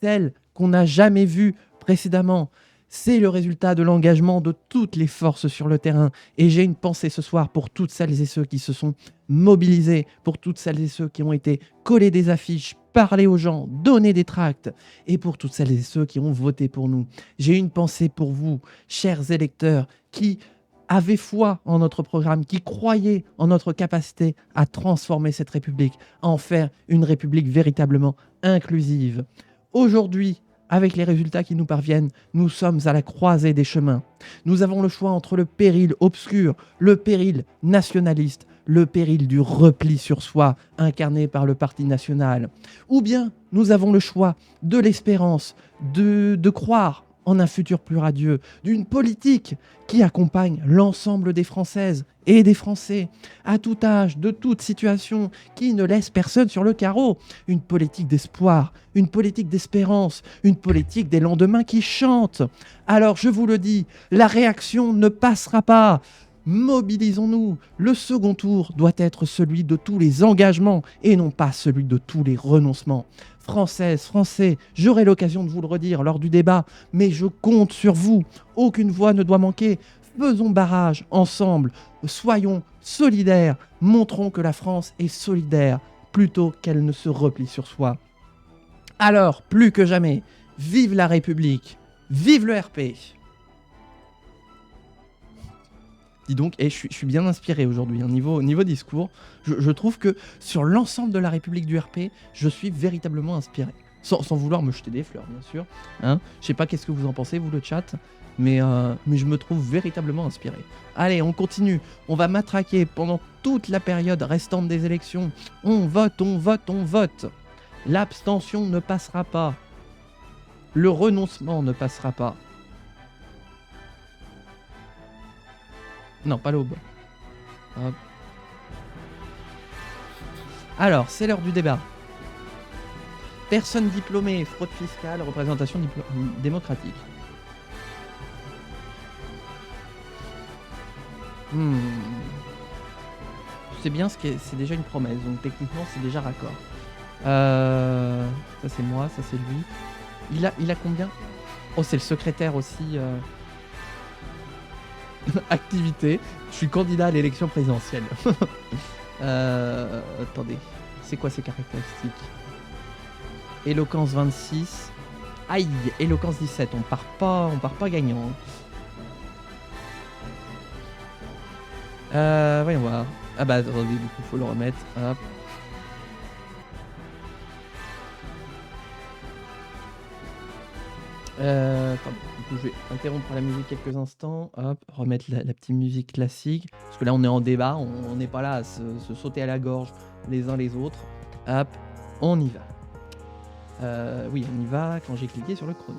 celle qu'on n'a jamais vue précédemment. C'est le résultat de l'engagement de toutes les forces sur le terrain. Et j'ai une pensée ce soir pour toutes celles et ceux qui se sont mobilisés, pour toutes celles et ceux qui ont été collés des affiches, parler aux gens, donner des tracts, et pour toutes celles et ceux qui ont voté pour nous. J'ai une pensée pour vous, chers électeurs, qui avaient foi en notre programme, qui croyaient en notre capacité à transformer cette République, à en faire une République véritablement inclusive. Aujourd'hui, avec les résultats qui nous parviennent, nous sommes à la croisée des chemins. Nous avons le choix entre le péril obscur, le péril nationaliste, le péril du repli sur soi incarné par le Parti national. Ou bien nous avons le choix de l'espérance, de croire en un futur plus radieux, d'une politique qui accompagne l'ensemble des Françaises et des Français, à tout âge, de toute situation, qui ne laisse personne sur le carreau. Une politique d'espoir, une politique d'espérance, une politique des lendemains qui chantent. Alors je vous le dis, la réaction ne passera pas. Mobilisons-nous. Le second tour doit être celui de tous les engagements et non pas celui de tous les renoncements. Françaises, Français, j'aurai l'occasion de vous le redire lors du débat, mais je compte sur vous. Aucune voix ne doit manquer. Faisons barrage ensemble. Soyons solidaires. Montrons que la France est solidaire plutôt qu'elle ne se replie sur soi. Alors, plus que jamais, vive la République, vive le RP. Dis donc, je suis bien inspiré aujourd'hui, hein, niveau discours. Je trouve que sur l'ensemble de la République du RP, je suis véritablement inspiré. Sans vouloir me jeter des fleurs, bien sûr. Hein. Je sais pas qu'est-ce que vous en pensez, vous, le chat, mais je me trouve véritablement inspiré. Allez, on continue. On va matraquer pendant toute la période restante des élections. On vote, on vote, on vote. L'abstention ne passera pas. Le renoncement ne passera pas. Non, pas l'aube. Hop. Alors, c'est l'heure du débat. Personne diplômée, fraude fiscale, représentation démocratique. C'est bien, c'est déjà une promesse, donc techniquement c'est déjà raccord. Ça c'est moi, ça c'est lui. Il a combien? Oh, c'est le secrétaire aussi. Activité. Je suis candidat à l'élection présidentielle. Attendez. C'est quoi ces caractéristiques? Éloquence 26. Aïe, éloquence 17. On part pas gagnant. Voyons voir. Ah bah attendez, du coup faut le remettre. Hop. Attendez, du coup je vais interrompre la musique quelques instants. Hop, remettre la petite musique classique. Parce que là on est en débat, on n'est pas là à se sauter à la gorge les uns les autres. Hop, on y va. Oui, on y va quand j'ai cliqué sur le chrono.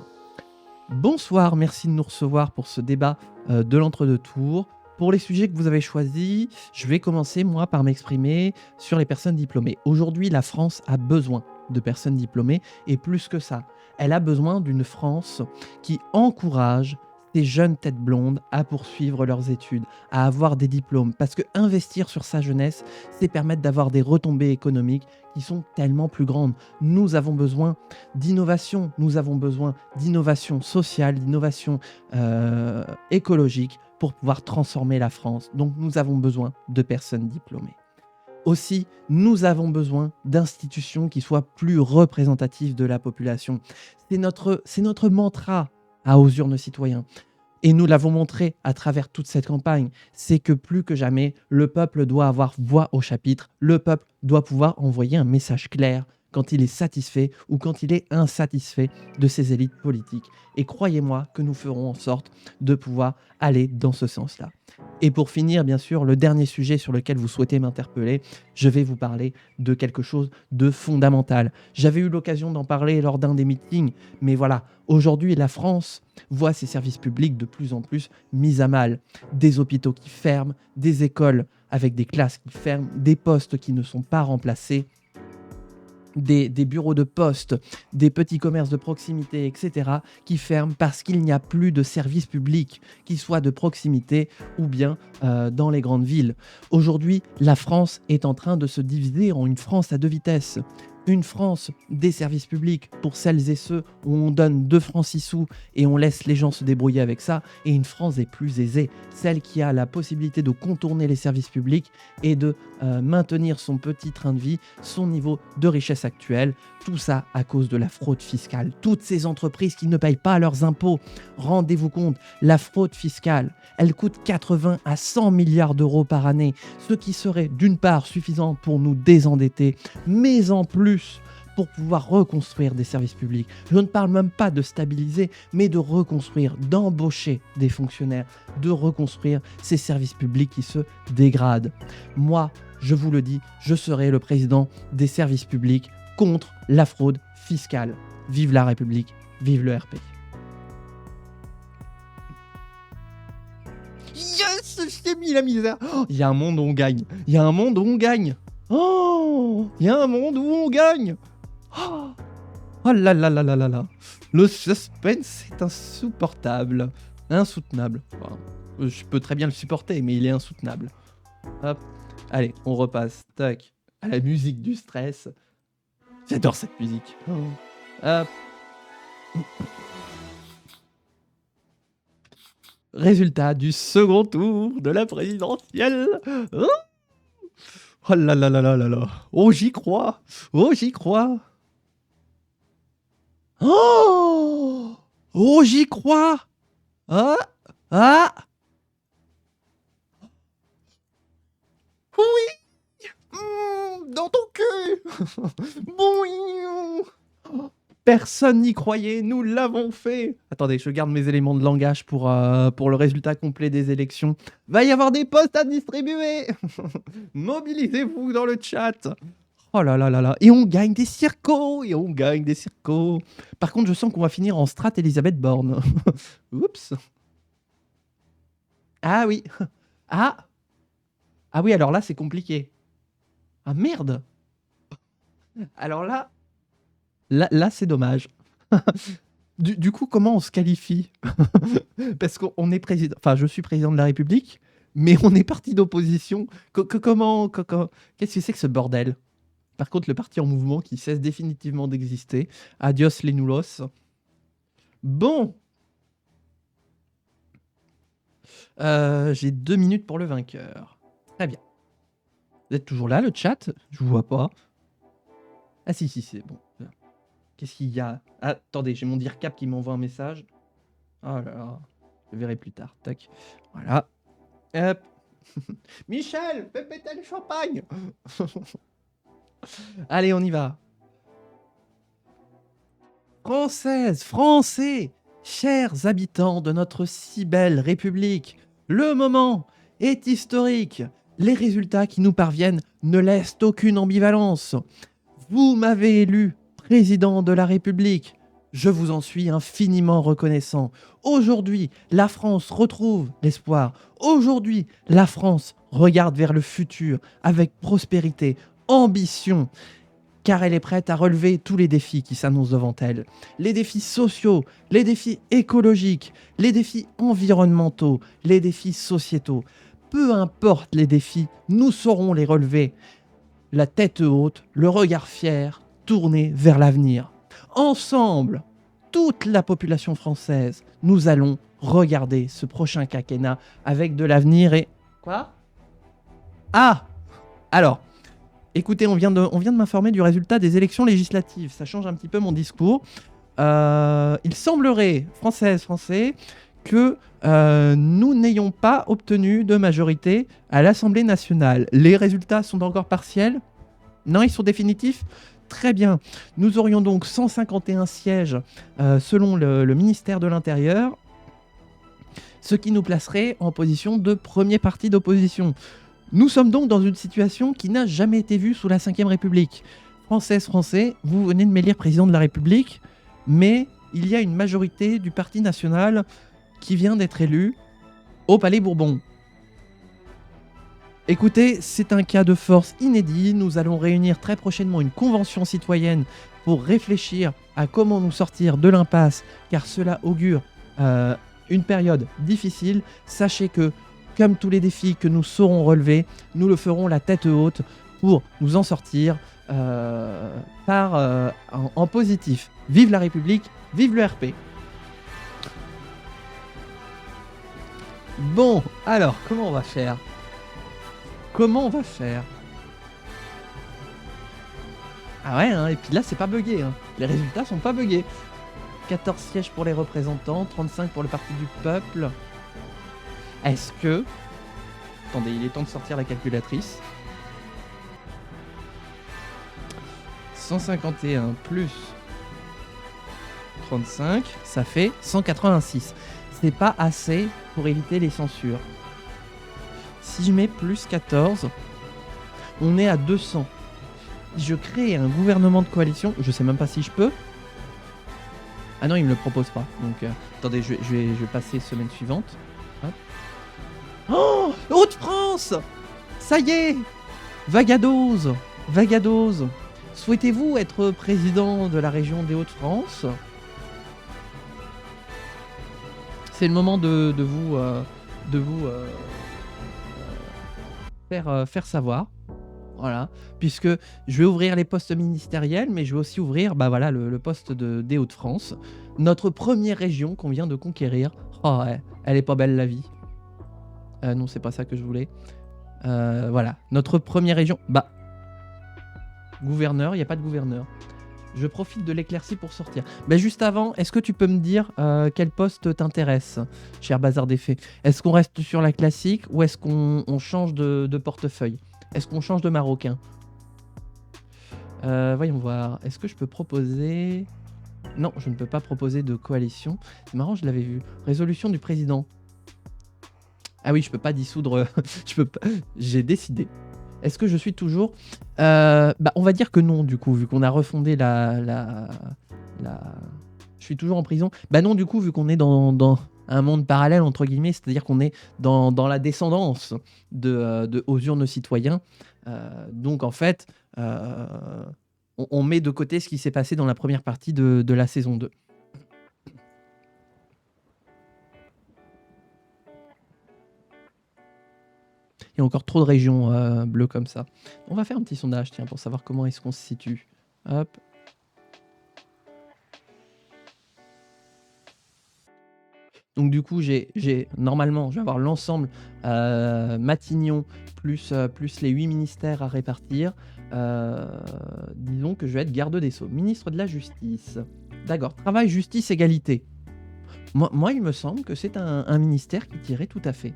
Bonsoir, merci de nous recevoir pour ce débat de l'entre-deux tours. Pour les sujets que vous avez choisis, je vais commencer moi par m'exprimer sur les personnes diplômées. Aujourd'hui, la France a besoin de personnes diplômées et plus que ça, elle a besoin d'une France qui encourage ces jeunes têtes blondes à poursuivre leurs études, à avoir des diplômes. Parce que investir sur sa jeunesse, c'est permettre d'avoir des retombées économiques qui sont tellement plus grandes. Nous avons besoin d'innovation, nous avons besoin d'innovation sociale, d'innovation écologique pour pouvoir transformer la France. Donc nous avons besoin de personnes diplômées. Aussi, nous avons besoin d'institutions qui soient plus représentatives de la population. C'est notre mantra à Aux urnes citoyens. Et nous l'avons montré à travers toute cette campagne, c'est que plus que jamais, le peuple doit avoir voix au chapitre, le peuple doit pouvoir envoyer un message clair quand il est satisfait ou quand il est insatisfait de ses élites politiques. Et croyez-moi que nous ferons en sorte de pouvoir aller dans ce sens-là. Et pour finir, bien sûr, le dernier sujet sur lequel vous souhaitez m'interpeller, je vais vous parler de quelque chose de fondamental. J'avais eu l'occasion d'en parler lors d'un des meetings, mais voilà, aujourd'hui, la France voit ses services publics de plus en plus mis à mal. Des hôpitaux qui ferment, des écoles avec des classes qui ferment, des postes qui ne sont pas remplacés, des bureaux de poste, des petits commerces de proximité, etc., qui ferment parce qu'il n'y a plus de services publics, qu'ils soient de proximité ou bien dans les grandes villes. Aujourd'hui, la France est en train de se diviser en une France à deux vitesses. Une France des services publics pour celles et ceux où on donne 2 francs 6 sous et on laisse les gens se débrouiller avec ça, et une France des plus aisées, celle qui a la possibilité de contourner les services publics et de maintenir son petit train de vie, son niveau de richesse actuel, tout ça à cause de la fraude fiscale. Toutes ces entreprises qui ne payent pas leurs impôts, rendez-vous compte, la fraude fiscale, elle coûte 80 à 100 milliards d'euros par année, ce qui serait d'une part suffisant pour nous désendetter, mais en plus pour pouvoir reconstruire des services publics. Je ne parle même pas de stabiliser, mais de reconstruire, d'embaucher des fonctionnaires, de reconstruire ces services publics qui se dégradent. Moi, je vous le dis, je serai le président des services publics contre la fraude fiscale. Vive la République, vive le RP. Yes, je t'ai mis la misère. Il y a un monde où on gagne. Il y a un monde où on gagne. Oh, il y a un monde où on gagne. Oh là là là là là là. Le suspense est insupportable. Insoutenable. Enfin, je peux très bien le supporter, mais il est insoutenable. Hop. Allez, on repasse. Tac. À la musique du stress. J'adore cette musique. Hop. Résultat du second tour de la présidentielle. Oh là là là là là là. Oh, j'y crois. Oh, j'y crois. Oh, oh, j'y crois. Ah, ah. Oui. Dans ton cul. Bon. Personne n'y croyait, nous l'avons fait. Attendez, je garde mes éléments de langage pour le résultat complet des élections. Va y avoir des postes à distribuer. Mobilisez-vous dans le chat. Oh là là là là. Et on gagne des circos. Et on gagne des circos. Par contre, je sens qu'on va finir en strat Elisabeth Borne. Oups. Ah oui. Ah. Ah oui, alors là, c'est compliqué. Ah merde. Alors là... Là, c'est dommage. Du coup, comment on se qualifie? Parce qu'on est président... Enfin, je suis président de la République, mais on est parti d'opposition. Comment... Qu'est-ce que c'est que ce bordel? Par contre, le parti en mouvement qui cesse définitivement d'exister. Adios les nulos. Bon. J'ai 2 minutes pour le vainqueur. Très bien. Vous êtes toujours là, le chat? Je vous vois pas. Ah si, c'est bon. Qu'est-ce qu'il y a? Ah, attendez, j'ai mon DIRCAP qui m'envoie un message. Oh là là, je verrai plus tard. Tac. Voilà. Hop. Michel, fais péter le champagne. Allez, on y va. Françaises, Français, chers habitants de notre si belle République, le moment est historique. Les résultats qui nous parviennent ne laissent aucune ambivalence. Vous m'avez élu président de la République. Je vous en suis infiniment reconnaissant. Aujourd'hui, la France retrouve l'espoir. Aujourd'hui, la France regarde vers le futur avec prospérité, ambition, car elle est prête à relever tous les défis qui s'annoncent devant elle. Les défis sociaux, les défis écologiques, les défis environnementaux, les défis sociétaux. Peu importe les défis, nous saurons les relever. La tête haute, le regard fier, tourné vers l'avenir. Ensemble, toute la population française, nous allons regarder ce prochain quinquennat avec de l'avenir et... Quoi? Ah! Alors, écoutez, on vient de m'informer du résultat des élections législatives. Ça change un petit peu mon discours. Il semblerait, Français, que nous n'ayons pas obtenu de majorité à l'Assemblée nationale. Les résultats sont encore partiels? Non, ils sont définitifs? Très bien. Nous aurions donc 151 sièges selon le ministère de l'Intérieur, ce qui nous placerait en position de premier parti d'opposition. Nous sommes donc dans une situation qui n'a jamais été vue sous la Ve République. Françaises, Français, vous venez de m'élire président de la République, mais il y a une majorité du Parti national qui vient d'être élu au Palais Bourbon. Écoutez, c'est un cas de force inédit. Nous allons réunir très prochainement une convention citoyenne pour réfléchir à comment nous sortir de l'impasse, car cela augure une période difficile. Sachez que, comme tous les défis que nous saurons relever, nous le ferons la tête haute pour nous en sortir en positif. Vive la République, vive le RP. Bon, alors, comment on va faire ? Ah ouais, hein, et puis là, c'est pas buggé. Hein. Les résultats sont pas buggés. 14 sièges pour les représentants, 35 pour le Parti du Peuple. Est-ce que... Attendez, il est temps de sortir la calculatrice. 151 plus 35, ça fait 186. C'est pas assez pour éviter les censures. Si je mets plus 14, on est à 200. Je crée un gouvernement de coalition. Je sais même pas si je peux. Ah non, il me le propose pas. Donc, attendez, je vais passer semaine suivante. Hop. Oh, Hauts-de-France! Ça y est! Vagadose! Souhaitez-vous être président de la région des Hauts-de-France? C'est le moment de vous faire savoir. Voilà, puisque je vais ouvrir les postes ministériels, mais je vais aussi ouvrir le poste des Hauts-de-France. Notre première région qu'on vient de conquérir. Oh ouais, elle est pas belle la vie. Non, c'est pas ça que je voulais. Voilà, notre première région. Gouverneur, il n'y a pas de gouverneur. Je profite de l'éclaircie pour sortir. Juste avant, est-ce que tu peux me dire quel poste t'intéresse, cher Bazar des Fées? Est-ce qu'on reste sur la classique ou est-ce qu'on change de portefeuille? Est-ce qu'on change de marocain? Voyons voir. Est-ce que je peux proposer... Non, je ne peux pas proposer de coalition. C'est marrant, je l'avais vu. Résolution du président. Ah oui, je peux pas dissoudre... je peux pas... J'ai décidé. Est-ce que je suis toujours... on va dire que non, du coup, vu qu'on a refondé la... Je suis toujours en prison. Non, du coup, vu qu'on est dans un monde parallèle, entre guillemets, c'est-à-dire qu'on est dans la descendance de aux urnes citoyens. Donc, en fait, on met de côté ce qui s'est passé dans la première partie de la saison 2. Il y a encore trop de régions bleues comme ça. On va faire un petit sondage, tiens, pour savoir comment est-ce qu'on se situe. Hop. Donc du coup, normalement, je vais avoir l'ensemble Matignon plus les 8 ministères à répartir. Disons que je vais être garde des Sceaux, ministre de la Justice. D'accord, travail, justice, égalité. Moi, il me semble que c'est un ministère qui tirait tout à fait.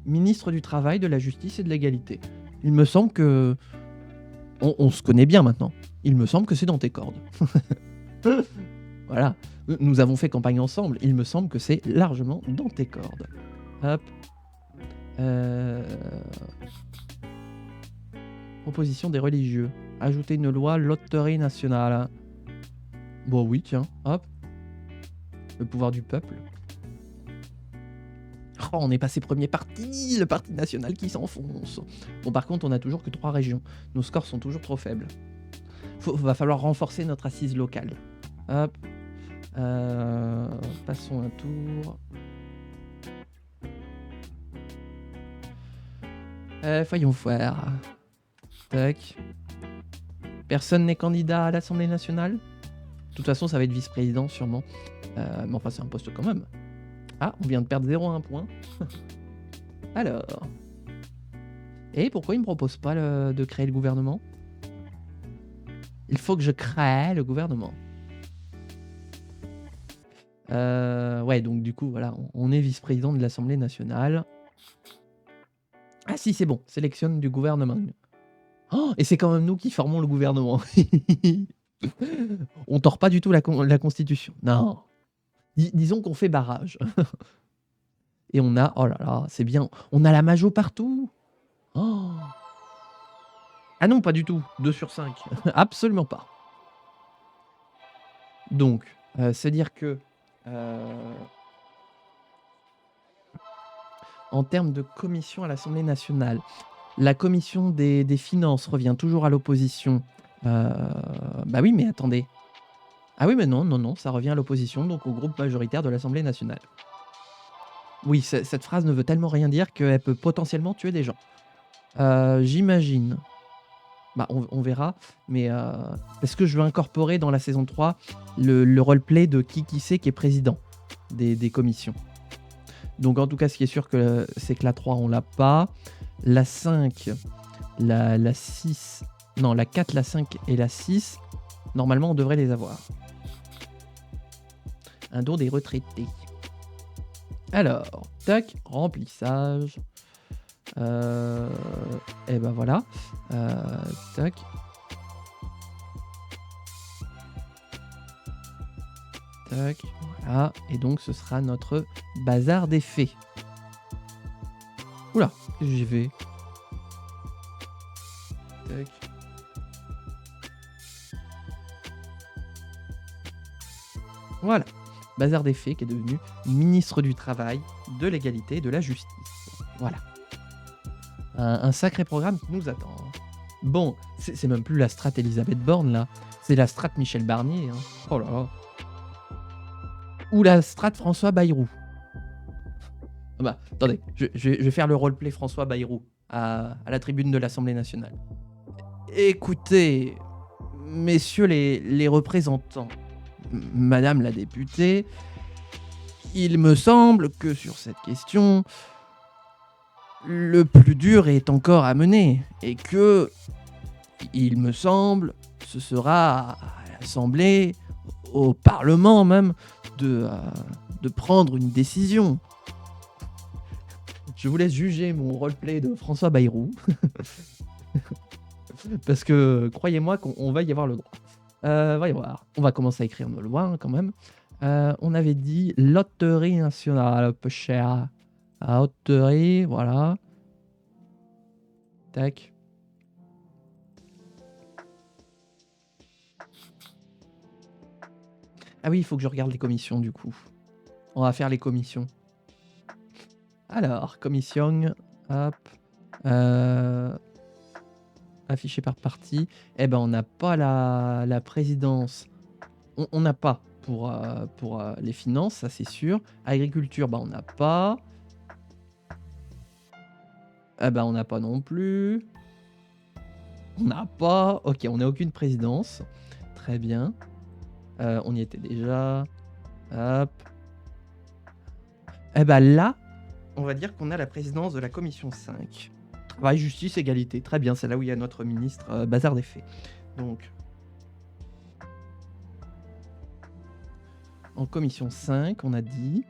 Ministre du Travail, de la Justice et de l'Égalité. Il me semble que... On se connaît bien maintenant. Il me semble que c'est dans tes cordes. Voilà. Nous avons fait campagne ensemble. Il me semble que c'est largement dans tes cordes. Hop. Proposition des religieux. Ajouter une loi loterie nationale. Bon oui, tiens. Hop. Le pouvoir du peuple. Oh, on est passé premier parti, le parti national qui s'enfonce. Bon, par contre, on a toujours que 3 régions. Nos scores sont toujours trop faibles. Va falloir renforcer notre assise locale. Hop. Passons un tour. Voyons voir. Tac. Personne n'est candidat à l'Assemblée nationale. De toute façon, ça va être vice-président sûrement. Mais enfin, c'est un poste quand même. Ah, on vient de perdre 0,1 point. Alors. Et pourquoi il ne me propose pas de créer le gouvernement? Il faut que je crée le gouvernement. Ouais, donc du coup, voilà, on est vice-président de l'Assemblée nationale. Ah si, c'est bon, sélectionne du gouvernement. Oh, et c'est quand même nous qui formons le gouvernement. On tord pas du tout la Constitution. Non. Disons qu'on fait barrage. Et on a, oh là là, c'est bien, on a la majo partout. Oh. Ah non, pas du tout. 2 sur 5. Absolument pas. Donc, c'est dire que, en termes de commission à l'Assemblée nationale, la commission des finances revient toujours à l'opposition. Bah oui, mais attendez. Ah oui, mais non, non, non, ça revient à l'opposition, donc au groupe majoritaire de l'Assemblée nationale. Oui, cette phrase ne veut tellement rien dire qu'elle peut potentiellement tuer des gens. J'imagine. Bah, on verra, mais parce que je veux incorporer dans la saison 3 le roleplay de qui c'est qui est président des commissions. Donc en tout cas, ce qui est sûr, c'est que la 3, on l'a pas. La 5, la 6, non, la 4, la 5 et la 6, normalement, on devrait les avoir. Un don des retraités. Alors, tac, remplissage. Et ben voilà. Tac. Tac, voilà. Et donc, ce sera notre bazar des fées. Oula, qu'est-ce que j'ai fait? Tac. Voilà. Bazar des fées qui est devenu ministre du Travail, de l'Égalité et de la Justice. Voilà. Un sacré programme qui nous attend. Bon, c'est même plus la strat Elisabeth Borne là, c'est la strat Michel Barnier. Hein. Oh là là. Ou la strat François Bayrou. Ah bah, attendez, je vais faire le roleplay François Bayrou à la tribune de l'Assemblée nationale. Écoutez, messieurs les représentants, madame la députée, il me semble que sur cette question, le plus dur est encore à mener et que, il me semble, ce sera à l'Assemblée, au Parlement même, de prendre une décision. Je vous laisse juger mon roleplay de François Bayrou. Parce que, croyez-moi qu'on va y avoir le droit. Va y voir. On va commencer à écrire nos lois hein, quand même. On avait dit loterie nationale, peu cher. La loterie, voilà. Tac. Ah oui, il faut que je regarde les commissions du coup. On va faire les commissions. Alors, commission, hop. Affiché par parti. Eh ben, on n'a pas la présidence. On n'a pas pour les finances, ça c'est sûr. Agriculture, bah on n'a pas. Eh ben, on n'a pas non plus. On n'a pas. Ok, on n'a aucune présidence. Très bien. On y était déjà. Hop. Eh ben là, on va dire qu'on a la présidence de la commission 5. Travail, justice, égalité. Très bien, c'est là où il y a notre ministre Bazar des Fées. Donc, en commission 5, on a dit...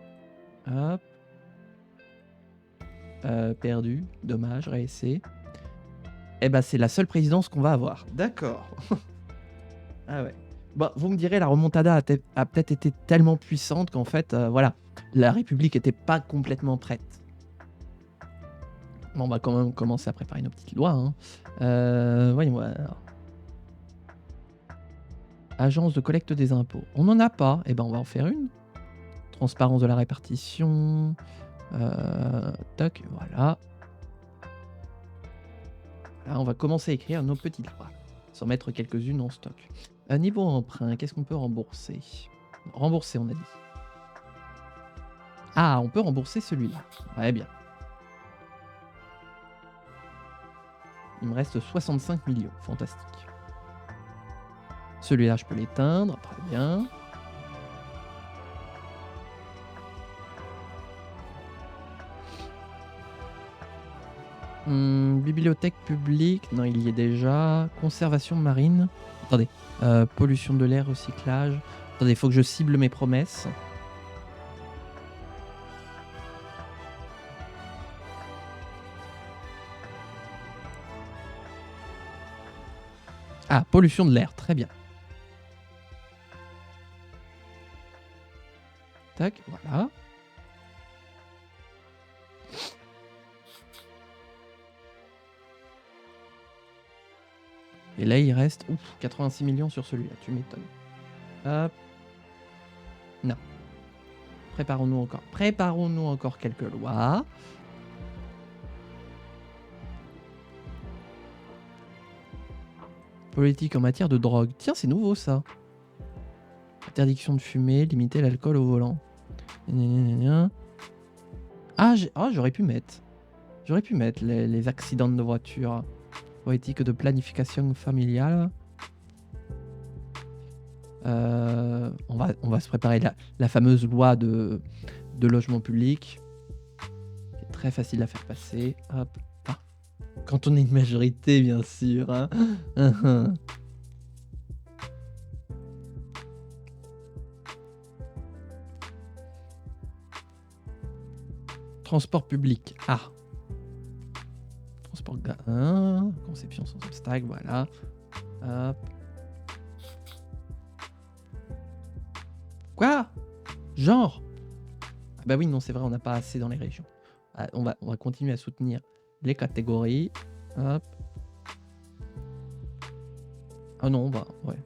Hop. Perdu. Dommage, réessai. Eh ben, c'est la seule présidence qu'on va avoir. D'accord. Ah ouais. Bah, vous me direz, la remontada a peut-être été tellement puissante qu'en fait, voilà, la République était pas complètement prête. Bon, on va quand même commencer à préparer nos petites lois. Hein. Voyons voir. Agence de collecte des impôts. On n'en a pas. Eh ben, on va en faire une. Transparence de la répartition. Tac, voilà. Là, on va commencer à écrire nos petites lois. Sans mettre quelques-unes en stock. Niveau emprunt, qu'est-ce qu'on peut rembourser? Rembourser, on a dit. Ah, on peut rembourser celui-là. Ouais, bien. Il me reste 65 millions. Fantastique. Celui-là, je peux l'éteindre. Très bien. Bibliothèque publique. Non, il y est déjà. Conservation marine. Attendez. Pollution de l'air, recyclage. Attendez, il faut que je cible mes promesses. Ah, pollution de l'air, très bien. Tac, voilà. Et là, il reste 86 millions sur celui-là, tu m'étonnes. Hop. Non. Préparons-nous encore quelques lois. Politique en matière de drogue. Tiens, c'est nouveau ça. Interdiction de fumer, limiter l'alcool au volant. Ah, j'aurais pu mettre. J'aurais pu mettre les accidents de voiture. Politique de planification familiale. On va se préparer la fameuse loi de logement public. C'est très facile à faire passer. Hop. Ah. Quand on est une majorité, bien sûr. Hein. Transport public. Ah. Transport. Conception sans obstacle, voilà. Hop. Quoi? Genre? Ah bah oui, non, c'est vrai, on n'a pas assez dans les régions. Ah, on va continuer à soutenir les catégories. Hop. Ah non, bah ouais.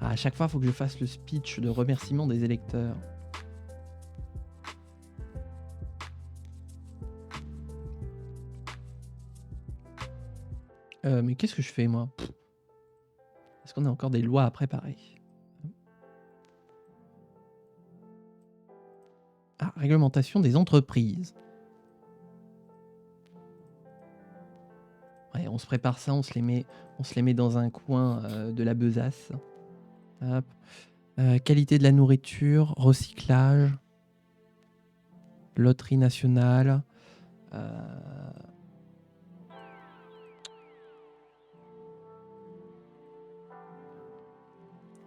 Ah, à chaque fois, il faut que je fasse le speech de remerciement des électeurs. Mais qu'est-ce que je fais, moi? Est-ce qu'on a encore des lois à préparer? Ah, réglementation des entreprises. Ouais, on se prépare ça, on se les met dans un coin de la besace. Hop. Qualité de la nourriture, recyclage, loterie nationale.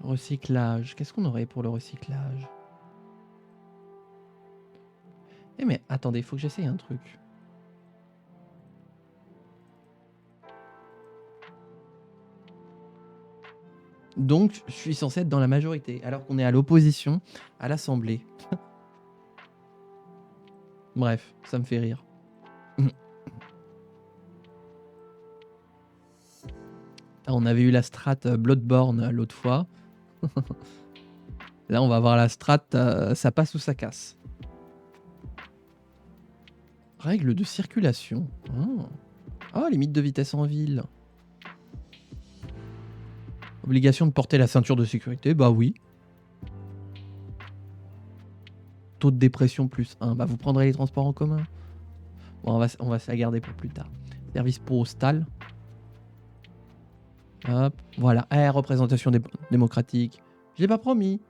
Recyclage. Qu'est-ce qu'on aurait pour le recyclage? Eh mais attendez, il faut que j'essaye un truc. Donc, je suis censé être dans la majorité, alors qu'on est à l'opposition à l'Assemblée. Bref, ça me fait rire. On avait eu la strat Bloodborne l'autre fois. Là, on va avoir la strat ça passe ou ça casse. Règles de circulation. Oh, limite de vitesse en ville. Obligation de porter la ceinture de sécurité, bah oui. Taux de dépression plus 1. Bah vous prendrez les transports en commun. Bon, on va se la garder pour plus tard. Service postal. Hop, voilà. Représentation démocratique. Je l'ai pas promis.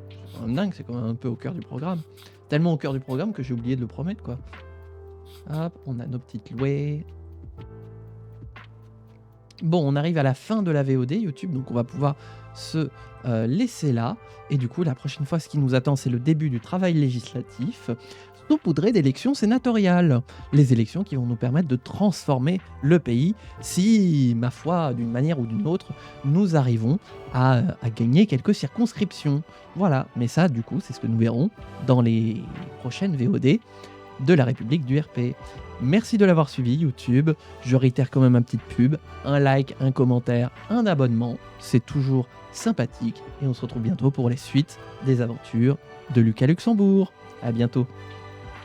C'est quand même dingue, c'est quand même un peu au cœur du programme. Tellement au cœur du programme que j'ai oublié de le promettre, quoi. Hop, on a nos petites louées. Bon, on arrive à la fin de la VOD YouTube, donc on va pouvoir se laisser là. Et du coup, la prochaine fois, ce qui nous attend, c'est le début du travail législatif, saupoudré d'élections sénatoriales. Les élections qui vont nous permettre de transformer le pays si, ma foi, d'une manière ou d'une autre, nous arrivons à gagner quelques circonscriptions. Voilà, mais ça, du coup, c'est ce que nous verrons dans les prochaines VOD de la République du RP. Merci de l'avoir suivi YouTube. Je réitère quand même un petit pub, un like, un commentaire, un abonnement. C'est toujours sympathique. Et on se retrouve bientôt pour les suites des aventures de Lucas Luxembourg. À bientôt.